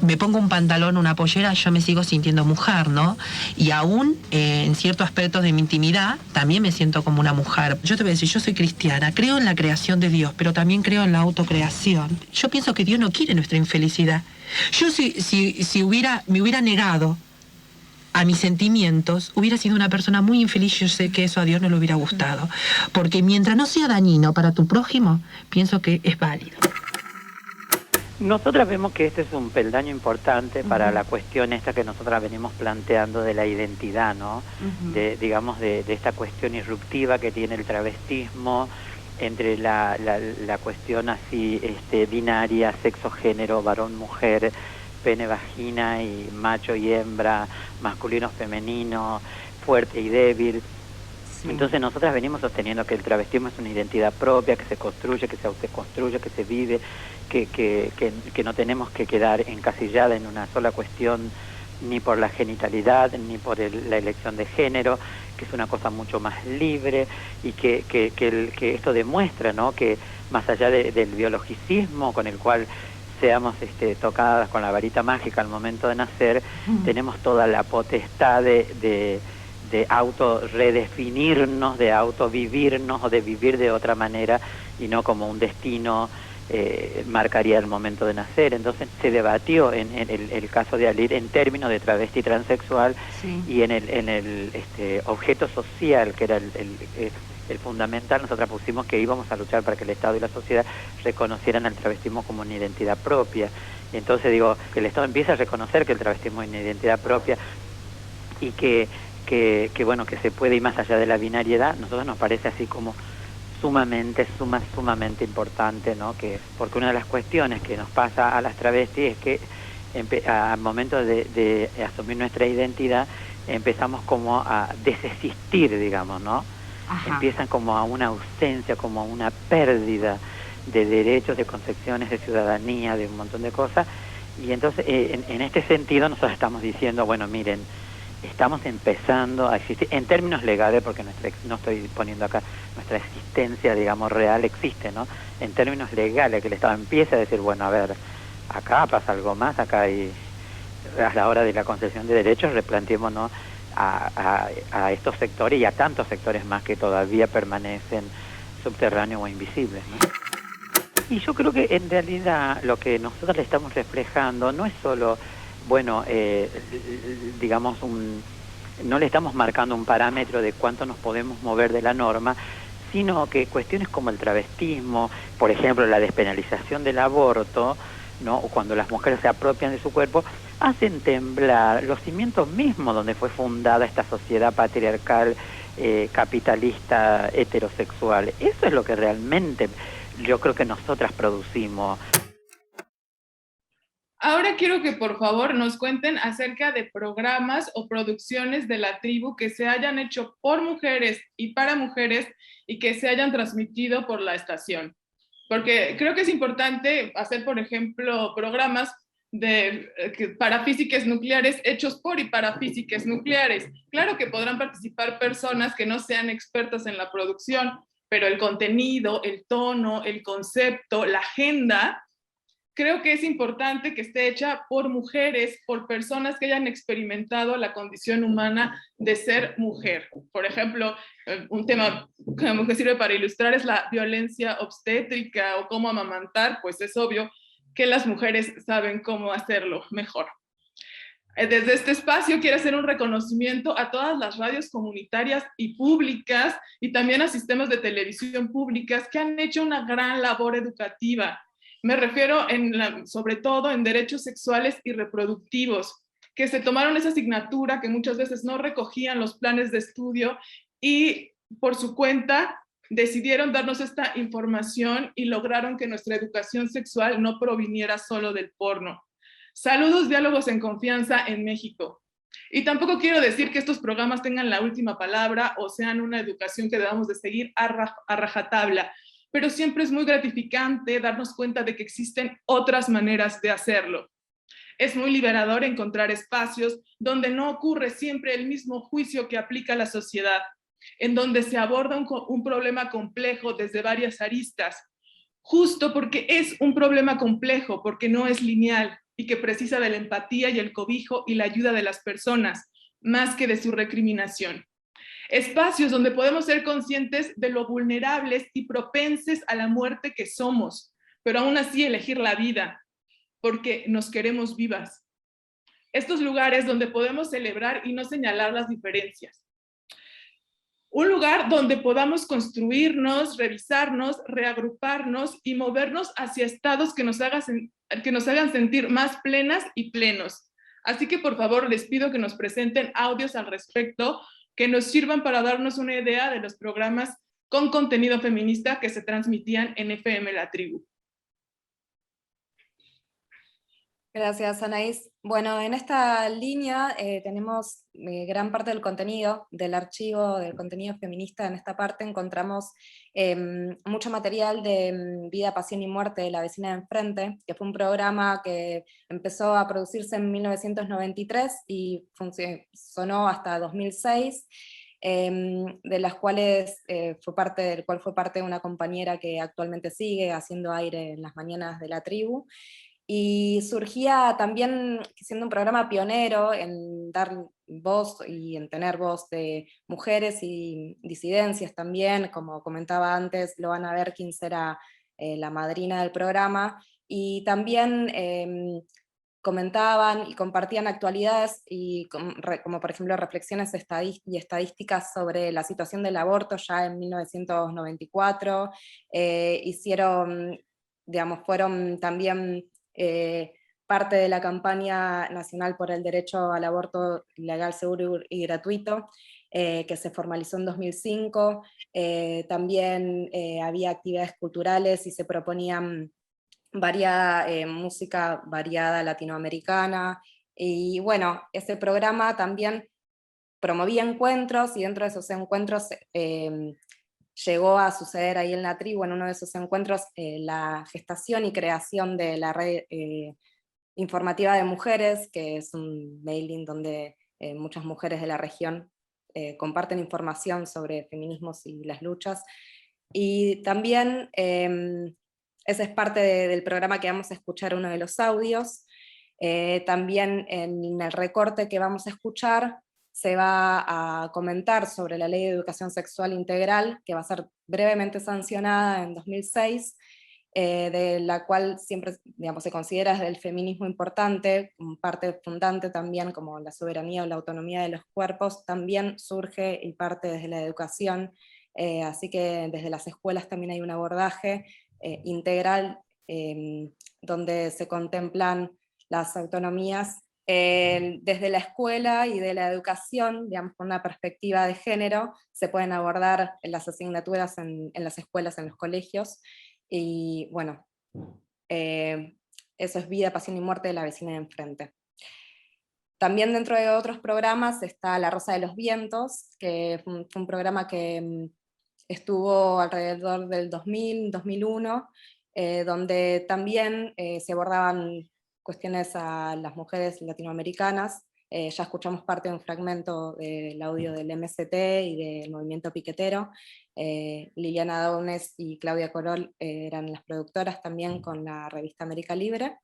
me pongo un pantalón, una pollera, yo me sigo sintiendo mujer, ¿no? Y aún en ciertos aspectos de mi intimidad también me siento como una mujer. Yo te voy a decir, yo soy cristiana, creo en la creación de Dios, pero también creo en la autocreación. Yo pienso que Dios no quiere nuestra infelicidad. Yo si me hubiera negado a mis sentimientos, hubiera sido una persona muy infeliz. Yo sé que eso a Dios no le hubiera gustado, porque mientras no sea dañino para tu prójimo, pienso que es válido. Nosotras vemos que este es un peldaño importante para la cuestión esta que nosotras venimos planteando de la identidad, ¿no? Digamos, de esta cuestión irruptiva que tiene el travestismo entre la cuestión así binaria, sexo-género, varón-mujer, pene-vagina y macho y hembra, masculino-femenino, fuerte y débil. Sí. Entonces nosotras venimos sosteniendo que el travestismo es una identidad propia, que se construye, que se autoconstruye, que se vive, que no tenemos que quedar encasillada en una sola cuestión, ni por la genitalidad, ni por la elección de género, que es una cosa mucho más libre, y que esto demuestra, ¿no?, que más allá del biologicismo con el cual seamos tocadas con la varita mágica al momento de nacer, tenemos toda la potestad de auto-redefinirnos, de auto-vivirnos o de vivir de otra manera y no como un destino marcaría el momento de nacer. Entonces se debatió en el caso de Alir en términos de travesti transexual, sí, y en el objeto social, que era el fundamental, nosotras pusimos que íbamos a luchar para que el Estado y la sociedad reconocieran al travestismo como una identidad propia. Y entonces digo, que el Estado empiece a reconocer que el travestismo es una identidad propia y que bueno, que se puede ir más allá de la binariedad. Nosotros nos parece así como sumamente importante, ¿no? Porque una de las cuestiones que nos pasa a las travestis es que al momento de asumir nuestra identidad empezamos como a desexistir, digamos, ¿no? Ajá. Empiezan como a una ausencia, como a una pérdida de derechos, de concepciones, de ciudadanía, de un montón de cosas. Y entonces, en este sentido, nosotros estamos diciendo, bueno, miren, estamos empezando a existir, en términos legales, porque no estoy poniendo acá nuestra existencia, digamos, real existe, ¿no? En términos legales, que el Estado empiece a decir, bueno, a ver, acá pasa algo más, acá hay, a la hora de la concesión de derechos, replanteémonos a estos sectores y a tantos sectores más que todavía permanecen subterráneos o invisibles, ¿no? Y yo creo que en realidad lo que nosotros le estamos reflejando no es solo, bueno, digamos, no le estamos marcando un parámetro de cuánto nos podemos mover de la norma, sino que cuestiones como el travestismo, por ejemplo, la despenalización del aborto, ¿no? O cuando las mujeres se apropian de su cuerpo, hacen temblar los cimientos mismos donde fue fundada esta sociedad patriarcal, capitalista, heterosexual. Eso es lo que realmente yo creo que nosotras producimos. Ahora quiero que por favor nos cuenten acerca de programas o producciones de la tribu que se hayan hecho por mujeres y para mujeres y que se hayan transmitido por la estación. Porque creo que es importante hacer, por ejemplo, programas para físicas nucleares hechos por y para físicas nucleares. Claro que podrán participar personas que no sean expertas en la producción, pero el contenido, el tono, el concepto, la agenda, creo que es importante que esté hecha por mujeres, por personas que hayan experimentado la condición humana de ser mujer. Por ejemplo, un tema que sirve para ilustrar es la violencia obstétrica o cómo amamantar, pues es obvio que las mujeres saben cómo hacerlo mejor. Desde este espacio quiero hacer un reconocimiento a todas las radios comunitarias y públicas y también a sistemas de televisión públicas que han hecho una gran labor educativa. Me refiero sobre todo en derechos sexuales y reproductivos, que se tomaron esa asignatura que muchas veces no recogían los planes de estudio y por su cuenta decidieron darnos esta información y lograron que nuestra educación sexual no proviniera solo del porno. Saludos, diálogos en confianza en México. Y tampoco quiero decir que estos programas tengan la última palabra o sean una educación que debamos de seguir a rajatabla, pero siempre es muy gratificante darnos cuenta de que existen otras maneras de hacerlo. Es muy liberador encontrar espacios donde no ocurre siempre el mismo juicio que aplica la sociedad, en donde se aborda un problema complejo desde varias aristas, justo porque es un problema complejo, porque no es lineal y que precisa de la empatía y el cobijo y la ayuda de las personas, más que de su recriminación. Espacios donde podemos ser conscientes de lo vulnerables y propenses a la muerte que somos, pero aún así elegir la vida, porque nos queremos vivas. Estos lugares donde podemos celebrar y no señalar las diferencias. Un lugar donde podamos construirnos, revisarnos, reagruparnos y movernos hacia estados que nos hagan sentir más plenas y plenos. Así que por favor les pido que nos presenten audios al respecto que nos sirvan para darnos una idea de los programas con contenido feminista que se transmitían en FM La Tribu. Gracias, Anaís. Bueno, en esta línea tenemos gran parte del contenido, del archivo del contenido feminista. En esta parte encontramos mucho material de Vida, Pasión y Muerte de la Vecina de Enfrente, que fue un programa que empezó a producirse en 1993 y sonó hasta 2006, de las cuales del cual fue parte una compañera que actualmente sigue haciendo aire en las mañanas de La Tribu. Y surgía también siendo un programa pionero en dar voz y en tener voz de mujeres y disidencias también, como comentaba antes, Loana Berkins era la madrina del programa, y también comentaban y compartían actualidades y como por ejemplo reflexiones y estadísticas sobre la situación del aborto ya en 1994, fueron también parte de la campaña nacional por el derecho al aborto legal, seguro y gratuito, que se formalizó en 2005, también había actividades culturales y se proponían música variada latinoamericana, y bueno, ese programa también promovía encuentros, y dentro de esos encuentros llegó a suceder ahí en la tribu, en uno de esos encuentros, la gestación y creación de la red informativa de mujeres, que es un mailing donde muchas mujeres de la región comparten información sobre feminismos y las luchas, y también ese es parte del programa que vamos a escuchar, uno de los audios. También en el recorte que vamos a escuchar se va a comentar sobre la Ley de Educación Sexual Integral, que va a ser brevemente sancionada en 2006, de la cual siempre se considera del feminismo importante, parte fundante también, como la soberanía o la autonomía de los cuerpos, también surge y parte desde la educación, así que desde las escuelas también hay un abordaje integral, donde se contemplan las autonomías desde la escuela y de la educación, con una perspectiva de género, se pueden abordar en las asignaturas en las escuelas, en los colegios, y bueno, eso es Vida, Pasión y Muerte de la vecina de enfrente. También dentro de otros programas está La Rosa de los Vientos, que fue un programa que estuvo alrededor del 2000, 2001, donde también se abordaban cuestiones a las mujeres latinoamericanas. Ya escuchamos parte de un fragmento del audio del MST y del movimiento piquetero. Liliana Daunes y Claudia Corol eran las productoras también con la revista América Libre.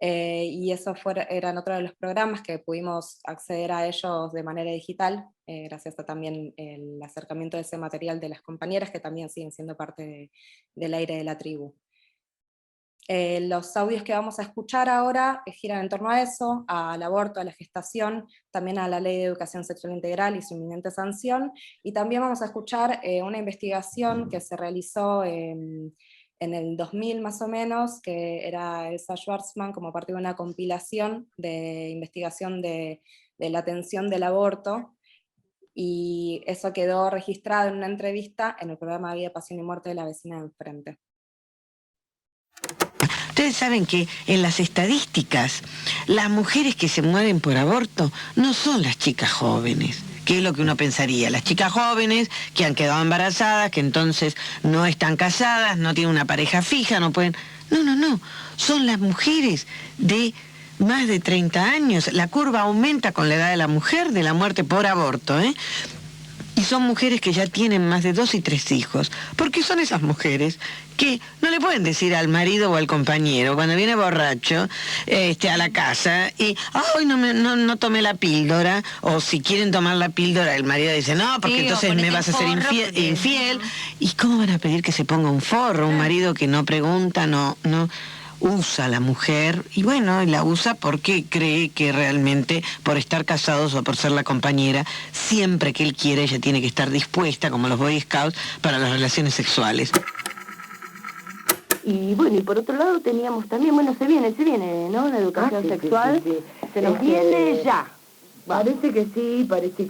Y esos eran otro de los programas que pudimos acceder a ellos de manera digital, gracias a también el acercamiento de ese material de las compañeras, que también siguen siendo parte del aire de la tribu. Los audios que vamos a escuchar ahora giran en torno a eso, al aborto, a la gestación, también a la Ley de Educación Sexual Integral y su inminente sanción, y también vamos a escuchar una investigación que se realizó en el 2000 más o menos, que era Elsa Schwarzman, como parte de una compilación de investigación de la atención del aborto, y eso quedó registrado en una entrevista en el programa Vida, Pasión y Muerte de la vecina de enfrente. Ustedes saben que en las estadísticas, las mujeres que se mueren por aborto no son las chicas jóvenes, que es lo que uno pensaría. Las chicas jóvenes que han quedado embarazadas, que entonces no están casadas, no tienen una pareja fija, no pueden... No. Son las mujeres de más de 30 años. La curva aumenta con la edad de la mujer de la muerte por aborto, ¿eh? Y son mujeres que ya tienen más de 2 y 3 hijos, porque son esas mujeres que no le pueden decir al marido o al compañero cuando viene borracho a la casa y ¡ay, no tomé la píldora! O si quieren tomar la píldora, el marido dice no, porque sí, entonces me vas a ser infiel. ¿Y cómo van a pedir que se ponga un forro? Un marido que no pregunta, no usa a la mujer, y bueno, la usa porque cree que realmente por estar casados o por ser la compañera, siempre que él quiere ella tiene que estar dispuesta, como los Boy Scouts, para las relaciones sexuales. Y bueno, y por otro lado teníamos también, bueno, se viene, ¿no? La educación sexual, sí. Se nos viene ya. Parece que sí. Parece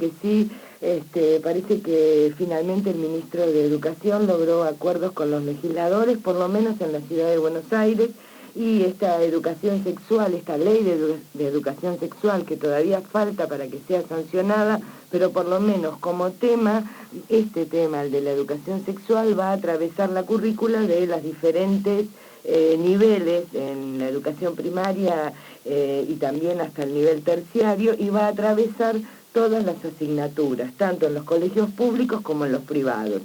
que finalmente el ministro de Educación logró acuerdos con los legisladores, por lo menos en la ciudad de Buenos Aires, y esta educación sexual, esta ley de educación sexual que todavía falta para que sea sancionada, pero por lo menos como tema, este tema, el de la educación sexual, va a atravesar la currícula de las diferentes niveles en la educación primaria y también hasta el nivel terciario, y va a atravesar todas las asignaturas, tanto en los colegios públicos como en los privados.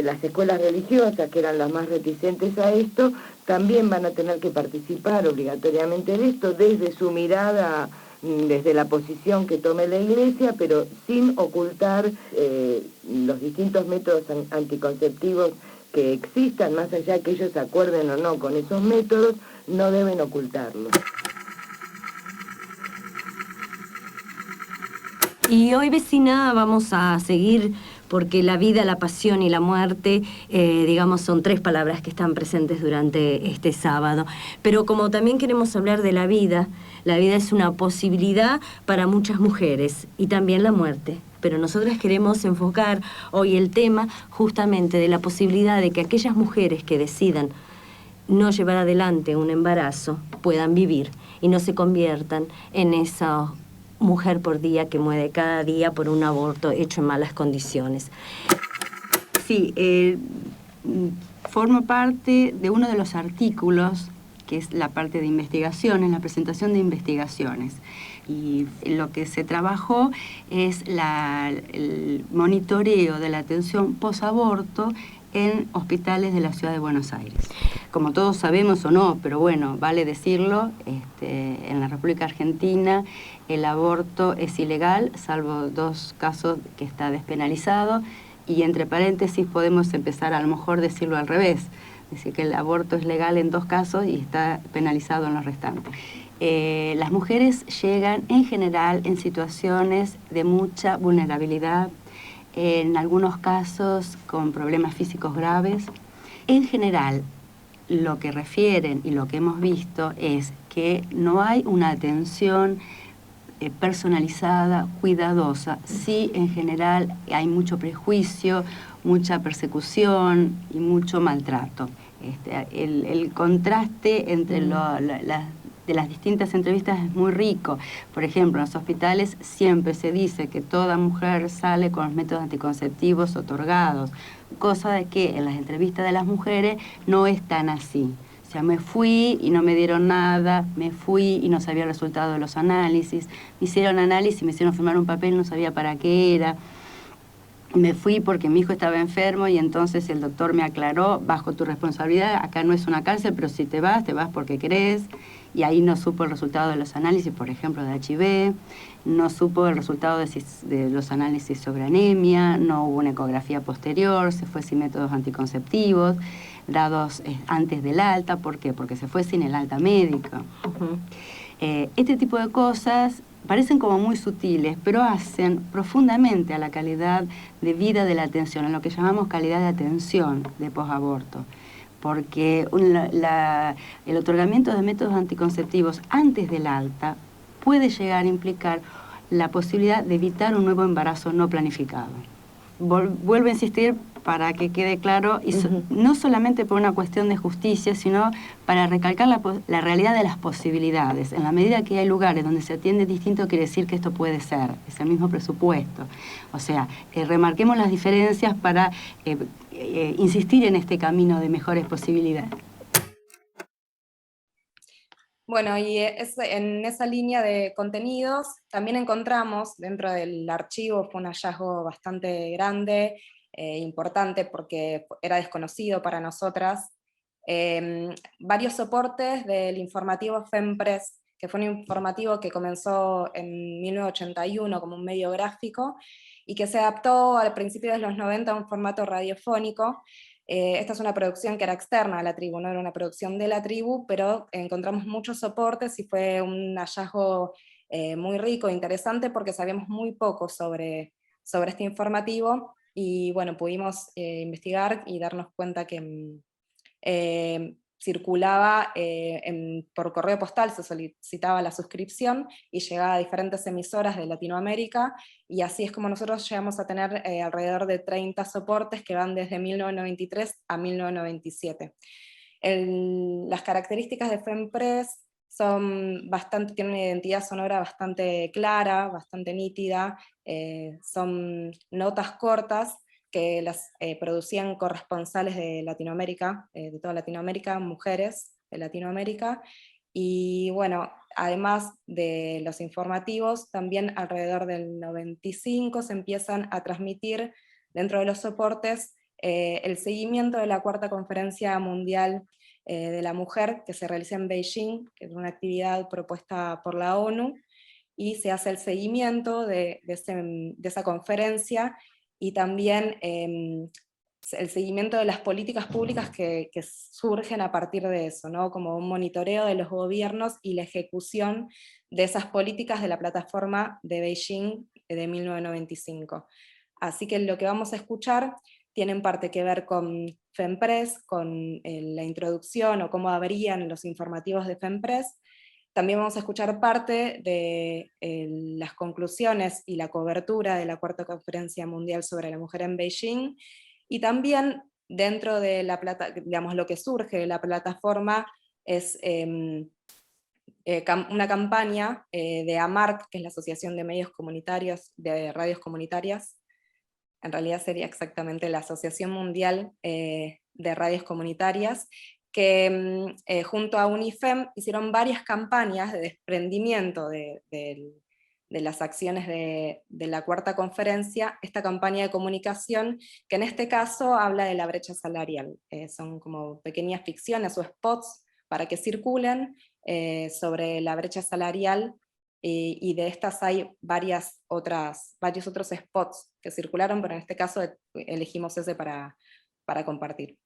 Las escuelas religiosas, que eran las más reticentes a esto, también van a tener que participar obligatoriamente de esto, desde su mirada, desde la posición que tome la Iglesia, pero sin ocultar los distintos métodos anticonceptivos que existan, más allá que ellos acuerden o no con esos métodos, no deben ocultarlos. Y hoy, vecina, vamos a seguir porque la vida, la pasión y la muerte, digamos, son 3 palabras que están presentes durante este sábado. Pero como también queremos hablar de la vida es una posibilidad para muchas mujeres y también la muerte. Pero nosotras queremos enfocar hoy el tema justamente de la posibilidad de que aquellas mujeres que decidan no llevar adelante un embarazo puedan vivir y no se conviertan en esa mujer por día que muere cada día por un aborto hecho en malas condiciones. Sí, formo parte de uno de los artículos, que es la parte de investigaciones, la presentación de investigaciones. Y lo que se trabajó es el monitoreo de la atención posaborto en hospitales de la ciudad de Buenos Aires. Como todos sabemos o no, pero bueno, vale decirlo, en la República Argentina el aborto es ilegal, salvo 2 casos que está despenalizado, y entre paréntesis podemos empezar a lo mejor decirlo al revés, decir que el aborto es legal en 2 casos y está penalizado en los restantes. Las mujeres llegan en general en situaciones de mucha vulnerabilidad, en algunos casos con problemas físicos graves. En general, lo que refieren y lo que hemos visto es que no hay una atención personalizada, cuidadosa. Sí, en general hay mucho prejuicio, mucha persecución y mucho maltrato. El contraste entre de las distintas entrevistas es muy rico. Por ejemplo, en los hospitales siempre se dice que toda mujer sale con los métodos anticonceptivos otorgados, cosa de que en las entrevistas de las mujeres no es tan así. O sea, me fui y no me dieron nada, me fui y no sabía el resultado de los análisis, me hicieron análisis, me hicieron firmar un papel, no sabía para qué era. Me fui porque mi hijo estaba enfermo y entonces el doctor me aclaró, bajo tu responsabilidad, acá no es una cárcel, pero si te vas porque querés. Y ahí no supo el resultado de los análisis, por ejemplo, de HIV, no supo el resultado de los análisis sobre anemia, no hubo una ecografía posterior, se fue sin métodos anticonceptivos, dados antes del alta. ¿Por qué? Porque se fue sin el alta médica. Este tipo de cosas parecen como muy sutiles, pero hacen profundamente a la calidad de vida de la atención, a lo que llamamos calidad de atención de posaborto. Porque el otorgamiento de métodos anticonceptivos antes del alta puede llegar a implicar la posibilidad de evitar un nuevo embarazo no planificado. Vuelvo a insistir para que quede claro, y no solamente por una cuestión de justicia, sino para recalcar la realidad de las posibilidades. En la medida que hay lugares donde se atiende distinto, quiere decir que esto puede ser, es el mismo presupuesto. O sea, remarquemos las diferencias para insistir en este camino de mejores posibilidades. Bueno, y en esa línea de contenidos también encontramos dentro del archivo, fue un hallazgo bastante grande, importante porque era desconocido para nosotras, varios soportes del informativo FEMPRES, que fue un informativo que comenzó en 1981 como un medio gráfico y que se adaptó al principio de los 90 a un formato radiofónico. Esta es una producción que era externa a la tribu, no era una producción de la tribu, pero encontramos muchos soportes y fue un hallazgo muy rico e interesante porque sabíamos muy poco sobre este informativo, y bueno, pudimos investigar y darnos cuenta que circulaba por correo postal, se solicitaba la suscripción y llegaba a diferentes emisoras de Latinoamérica, y así es como nosotros llegamos a tener alrededor de 30 soportes que van desde 1993 a 1997. Las características de FEMPRES tienen una identidad sonora bastante clara, bastante nítida, son notas cortas que las producían corresponsales de Latinoamérica, de toda Latinoamérica, mujeres de Latinoamérica, y bueno, además de los informativos, también alrededor del 95 se empiezan a transmitir dentro de los soportes el seguimiento de la Cuarta Conferencia Mundial de la Mujer, que se realiza en Beijing, que es una actividad propuesta por la ONU, y se hace el seguimiento de esa conferencia, y también el seguimiento de las políticas públicas que surgen a partir de eso, ¿no? Como un monitoreo de los gobiernos y la ejecución de esas políticas de la plataforma de Beijing de 1995. Así que lo que vamos a escuchar tiene en parte que ver con FEMPRES, con la introducción o cómo abrían los informativos de FEMPRES. También vamos a escuchar parte de las conclusiones y la cobertura de la Cuarta Conferencia Mundial sobre la Mujer en Beijing, y también dentro de lo que surge de la plataforma es una campaña de AMARC, que es la Asociación de Medios Comunitarios, de Radios Comunitarias. En realidad sería exactamente la Asociación Mundial de Radios Comunitarias, que junto a UNIFEM hicieron varias campañas de desprendimiento de las acciones de la Cuarta Conferencia, esta campaña de comunicación, que en este caso habla de la brecha salarial. Son como pequeñas ficciones o spots para que circulen sobre la brecha salarial, y de estas hay varios otros spots que circularon, pero en este caso elegimos ese para compartir.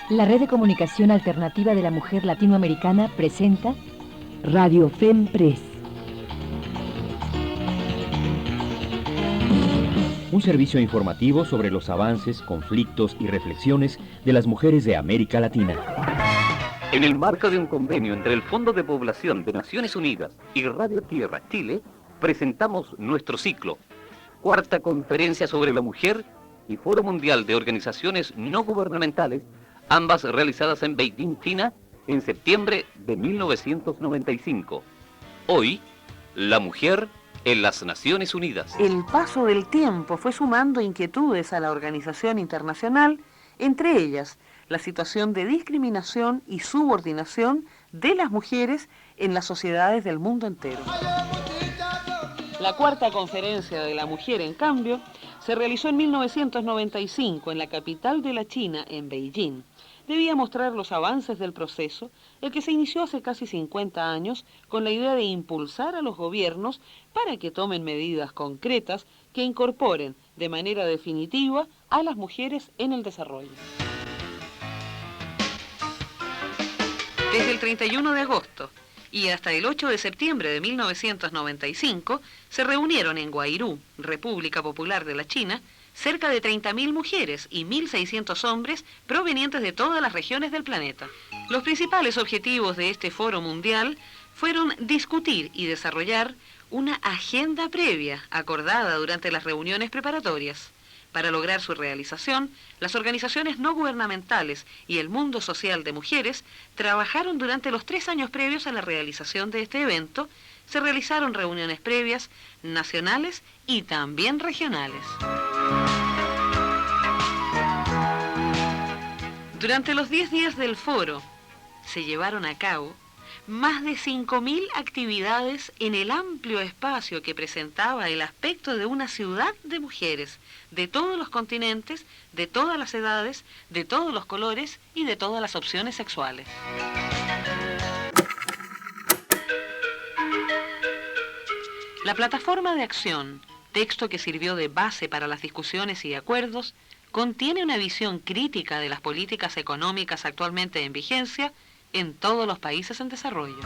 La Red de Comunicación Alternativa de la Mujer Latinoamericana presenta Radio FEMPRES. Un servicio informativo sobre los avances, conflictos y reflexiones de las mujeres de América Latina. En el marco de un convenio entre el Fondo de Población de Naciones Unidas y Radio Tierra Chile, presentamos nuestro ciclo, Cuarta Conferencia sobre la Mujer y Foro Mundial de Organizaciones No Gubernamentales, ambas realizadas en Beijing, China, en septiembre de 1995. Hoy, la mujer en las Naciones Unidas. El paso del tiempo fue sumando inquietudes a la organización internacional, entre ellas la situación de discriminación y subordinación de las mujeres en las sociedades del mundo entero. La Cuarta Conferencia de la Mujer, en cambio, se realizó en 1995 en la capital de la China, en Beijing. Debía mostrar los avances del proceso, el que se inició hace casi 50 años con la idea de impulsar a los gobiernos para que tomen medidas concretas que incorporen de manera definitiva a las mujeres en el desarrollo. Desde el 31 de agosto y hasta el 8 de septiembre de 1995 se reunieron en Guairú, República Popular de la China, cerca de 30.000 mujeres y 1.600 hombres provenientes de todas las regiones del planeta. Los principales objetivos de este foro mundial fueron discutir y desarrollar una agenda previa acordada durante las reuniones preparatorias. Para lograr su realización, las organizaciones no gubernamentales y el mundo social de mujeres trabajaron durante los 3 años previos a la realización de este evento. Se realizaron reuniones previas, nacionales y también regionales. Durante los 10 días del foro se llevaron a cabo más de 5.000 actividades en el amplio espacio que presentaba el aspecto de una ciudad de mujeres, de todos los continentes, de todas las edades, de todos los colores y de todas las opciones sexuales. La plataforma de acción, texto que sirvió de base para las discusiones y acuerdos, contiene una visión crítica de las políticas económicas actualmente en vigencia en todos los países en desarrollo.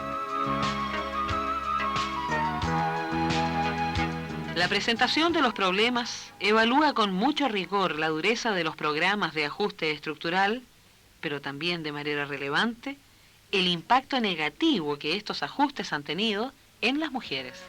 La presentación de los problemas evalúa con mucho rigor la dureza de los programas de ajuste estructural, pero también de manera relevante, el impacto negativo que estos ajustes han tenido en las mujeres.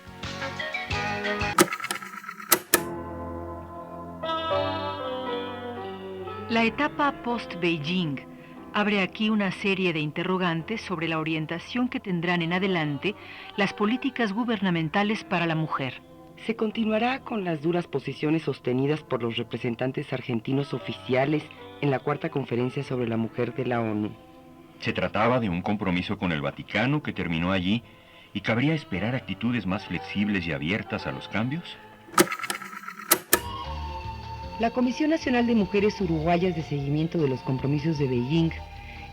La etapa post-Beijing abre aquí una serie de interrogantes sobre la orientación que tendrán en adelante las políticas gubernamentales para la mujer. Se continuará con las duras posiciones sostenidas por los representantes argentinos oficiales en la Cuarta Conferencia sobre la Mujer de la ONU. Se trataba de un compromiso con el Vaticano que terminó allí y cabría esperar actitudes más flexibles y abiertas a los cambios. La Comisión Nacional de Mujeres Uruguayas de Seguimiento de los Compromisos de Beijing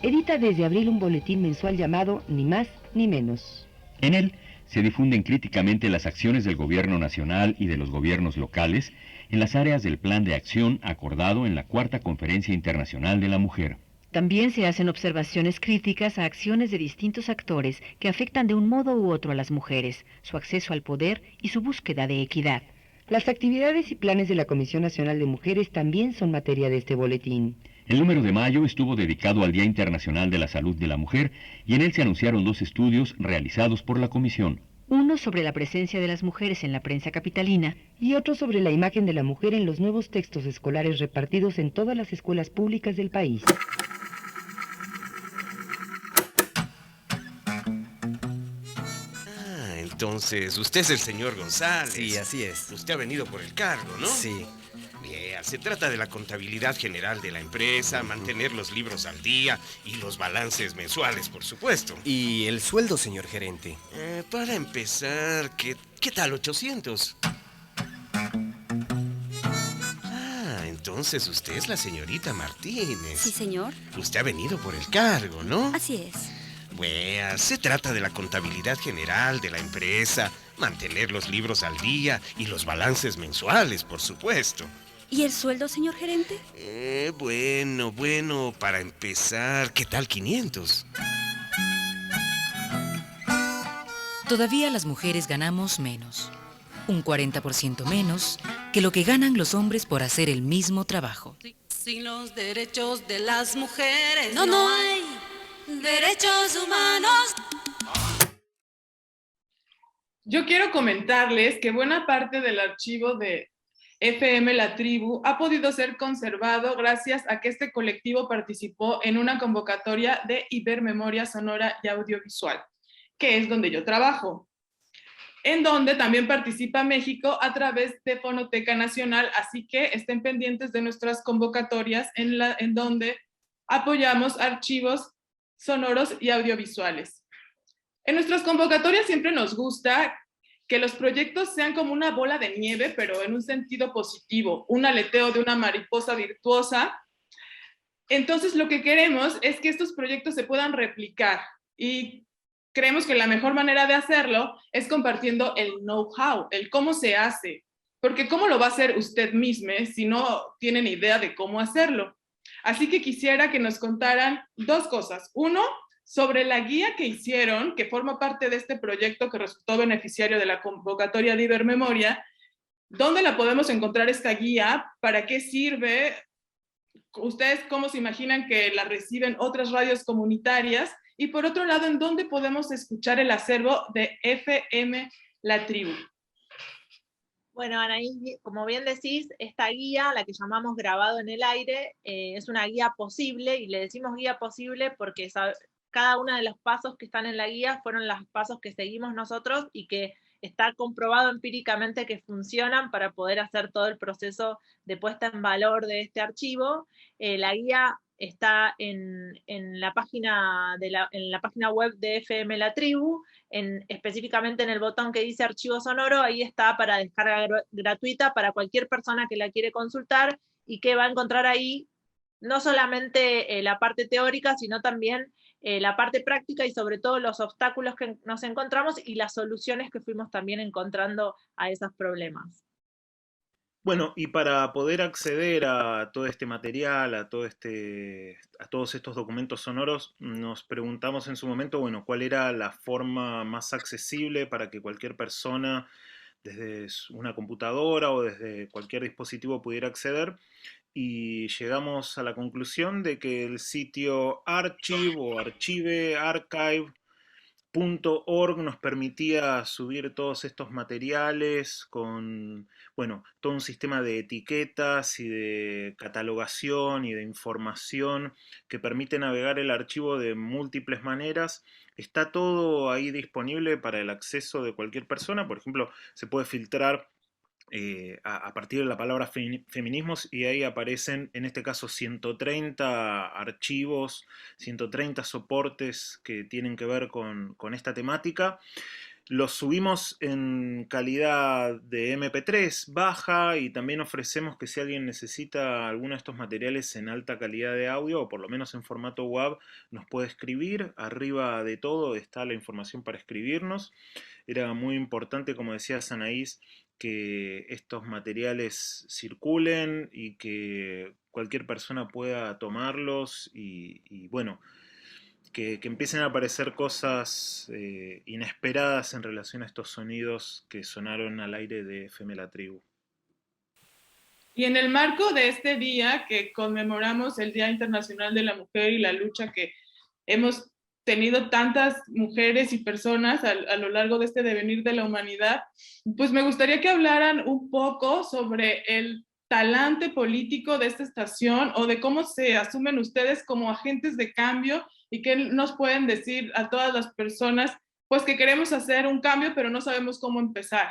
edita desde abril un boletín mensual llamado Ni Más Ni Menos. En él se difunden críticamente las acciones del gobierno nacional y de los gobiernos locales en las áreas del plan de acción acordado en la Cuarta Conferencia Internacional de la Mujer. También se hacen observaciones críticas a acciones de distintos actores que afectan de un modo u otro a las mujeres, su acceso al poder y su búsqueda de equidad. Las actividades y planes de la Comisión Nacional de Mujeres también son materia de este boletín. El número de mayo estuvo dedicado al Día Internacional de la Salud de la Mujer y en él se anunciaron 2 estudios realizados por la Comisión. Uno sobre la presencia de las mujeres en la prensa capitalina y otro sobre la imagen de la mujer en los nuevos textos escolares repartidos en todas las escuelas públicas del país. Entonces, usted es el señor González. Sí, así es. Usted ha venido por el cargo, ¿no? Sí. Bien, se trata de la contabilidad general de la empresa, mantener los libros al día y los balances mensuales, por supuesto. ¿Y el sueldo, señor gerente? Para empezar, ¿qué tal 800? Entonces usted es la señorita Martínez. Sí, señor. Usted ha venido por el cargo, ¿no? Así es. Bueno, se trata de la contabilidad general de la empresa, mantener los libros al día y los balances mensuales, por supuesto. ¿Y el sueldo, señor gerente? Bueno, para empezar, ¿qué tal 500? Todavía las mujeres ganamos menos, un 40% menos que lo que ganan los hombres por hacer el mismo trabajo. Sin los derechos de las mujeres no hay derechos humanos. Yo quiero comentarles que buena parte del archivo de FM La Tribu ha podido ser conservado gracias a que este colectivo participó en una convocatoria de Ibermemoria Sonora y Audiovisual, que es donde yo trabajo, en donde también participa México a través de Fonoteca Nacional, así que estén pendientes de nuestras convocatorias en donde apoyamos archivos sonoros y audiovisuales. En nuestras convocatorias siempre nos gusta que los proyectos sean como una bola de nieve, pero en un sentido positivo, un aleteo de una mariposa virtuosa. Entonces, lo que queremos es que estos proyectos se puedan replicar y creemos que la mejor manera de hacerlo es compartiendo el know-how, el cómo se hace, porque ¿cómo lo va a hacer usted mismo si no tienen idea de cómo hacerlo? Así que quisiera que nos contaran 2 cosas. Uno, sobre la guía que hicieron, que forma parte de este proyecto que resultó beneficiario de la convocatoria de Ibermemoria. ¿Dónde la podemos encontrar esta guía? ¿Para qué sirve? ¿Ustedes cómo se imaginan que la reciben otras radios comunitarias? Y por otro lado, ¿en dónde podemos escuchar el acervo de FM La Tribu? Bueno, Anaí, como bien decís, esta guía, la que llamamos Grabado en el Aire, es una guía posible, y le decimos guía posible porque cada uno de los pasos que están en la guía fueron los pasos que seguimos nosotros y que está comprobado empíricamente que funcionan para poder hacer todo el proceso de puesta en valor de este archivo. La guía está en la página web de FM La Tribu, específicamente en el botón que dice Archivo Sonoro. Ahí está para descarga gratuita para cualquier persona que la quiere consultar, y que va a encontrar ahí no solamente la parte teórica, sino también la parte práctica y sobre todo los obstáculos que nos encontramos y las soluciones que fuimos también encontrando a esos problemas. Bueno, y para poder acceder a todo este material, a todos estos documentos sonoros, nos preguntamos en su momento, bueno, cuál era la forma más accesible para que cualquier persona, desde una computadora o desde cualquier dispositivo, pudiera acceder. Y llegamos a la conclusión de que el sitio archive.org nos permitía subir todos estos materiales con, bueno, todo un sistema de etiquetas y de catalogación y de información que permite navegar el archivo de múltiples maneras. Está todo ahí disponible para el acceso de cualquier persona. Por ejemplo, se puede filtrar a partir de la palabra feminismos, y ahí aparecen, en este caso, 130 archivos, 130 soportes que tienen que ver con esta temática. Los subimos en calidad de MP3 baja, y también ofrecemos que si alguien necesita alguno de estos materiales en alta calidad de audio, o por lo menos en formato WAV, nos puede escribir. Arriba de todo está la información para escribirnos. Era muy importante, como decía Anaís, que estos materiales circulen y que cualquier persona pueda tomarlos y bueno, que empiecen a aparecer cosas inesperadas en relación a estos sonidos que sonaron al aire de FM La Tribu. Y en el marco de este día que conmemoramos el Día Internacional de la Mujer y la lucha que hemos tenido tantas mujeres y personas a lo largo de este devenir de la humanidad, pues me gustaría que hablaran un poco sobre el talante político de esta estación o de cómo se asumen ustedes como agentes de cambio y qué nos pueden decir a todas las personas pues que queremos hacer un cambio pero no sabemos cómo empezar.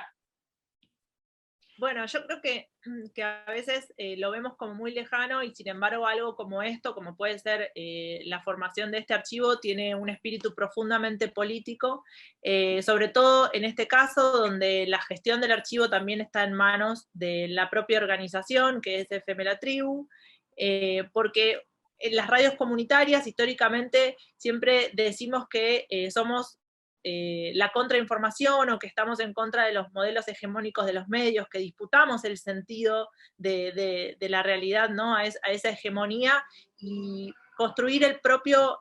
Bueno, yo creo que a veces lo vemos como muy lejano y sin embargo algo como esto, como puede ser la formación de este archivo, tiene un espíritu profundamente político, sobre todo en este caso donde la gestión del archivo también está en manos de la propia organización, que es FM La Tribu, porque en las radios comunitarias históricamente siempre decimos que somos la contrainformación o que estamos en contra de los modelos hegemónicos de los medios, que disputamos el sentido de la realidad, ¿no? a esa hegemonía, y construir el propio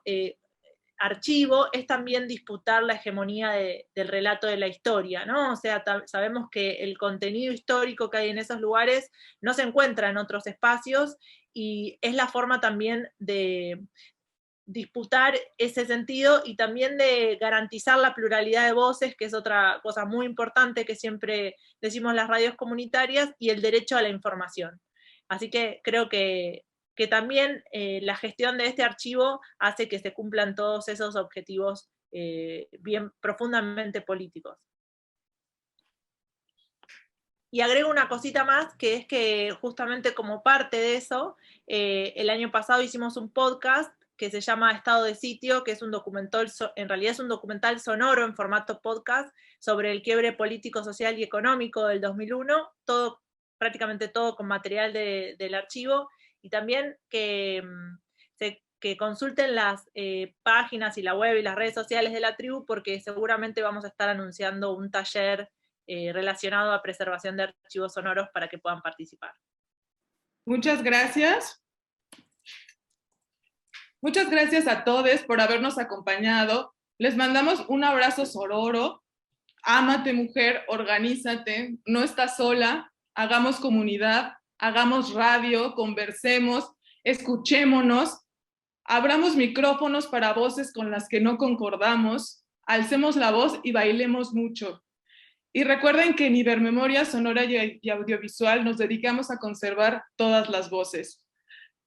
archivo es también disputar la hegemonía del relato de la historia, ¿no? O sea, sabemos que el contenido histórico que hay en esos lugares no se encuentra en otros espacios y es la forma también de disputar ese sentido y también de garantizar la pluralidad de voces, que es otra cosa muy importante que siempre decimos las radios comunitarias, y el derecho a la información. Así que creo que también la gestión de este archivo hace que se cumplan todos esos objetivos bien profundamente políticos. Y agrego una cosita más, que es que justamente como parte de eso, el año pasado hicimos un podcast que se llama Estado de Sitio, que es un documental, en realidad es un documental sonoro en formato podcast sobre el quiebre político, social y económico del 2001, prácticamente todo con material del archivo, y también que consulten las páginas y la web y las redes sociales de La Tribu, porque seguramente vamos a estar anunciando un taller relacionado a preservación de archivos sonoros para que puedan participar. Muchas gracias. Muchas gracias a todos por habernos acompañado. Les mandamos un abrazo sororo. Ámate, mujer, organízate, no estás sola, hagamos comunidad, hagamos radio, conversemos, escuchémonos, abramos micrófonos para voces con las que no concordamos, alcemos la voz y bailemos mucho. Y recuerden que en Ibermemoria Sonora y Audiovisual nos dedicamos a conservar todas las voces.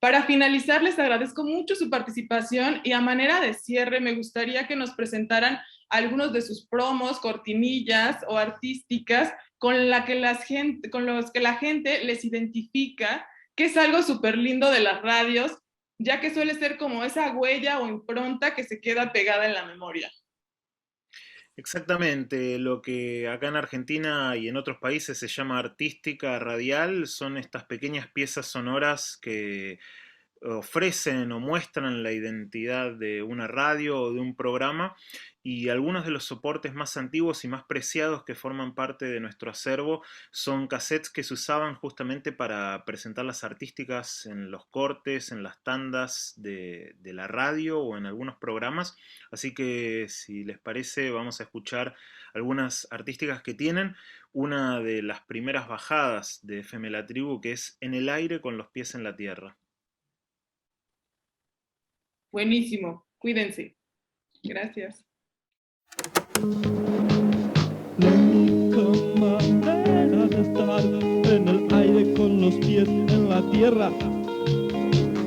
Para finalizar, les agradezco mucho su participación y a manera de cierre me gustaría que nos presentaran algunos de sus promos, cortinillas o artísticas con los que la gente les identifica, que es algo súper lindo de las radios, ya que suele ser como esa huella o impronta que se queda pegada en la memoria. Exactamente, lo que acá en Argentina y en otros países se llama artística radial son estas pequeñas piezas sonoras que ofrecen o muestran la identidad de una radio o de un programa, y algunos de los soportes más antiguos y más preciados que forman parte de nuestro acervo son cassettes que se usaban justamente para presentar las artísticas en los cortes, en las tandas de la radio o en algunos programas. Así que si les parece vamos a escuchar algunas artísticas que tienen una de las primeras bajadas de FM La Tribu, que es En el aire con los pies en la tierra. Buenísimo, cuídense. Gracias. La única manera de estar en el aire con los pies en la tierra,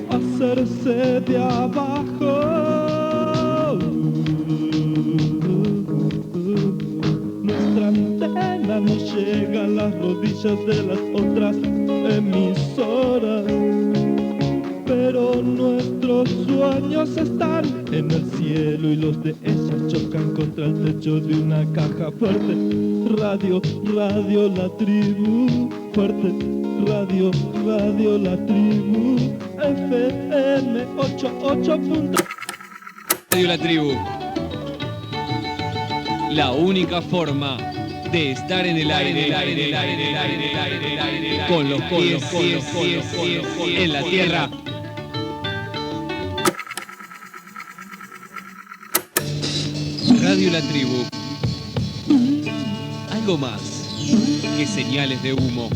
hacerse de abajo. Nuestra antena no llega a las rodillas de las otras emisoras, pero nuestros sueños están en el cielo y los de ellas chocan contra el techo de una caja fuerte. Radio, radio La Tribu, fuerte. Radio, radio La Tribu, FM 88. Radio La Tribu, la única forma de estar en el aire, con los pies en la tierra. Radio La Tribu. Algo más que señales de humo.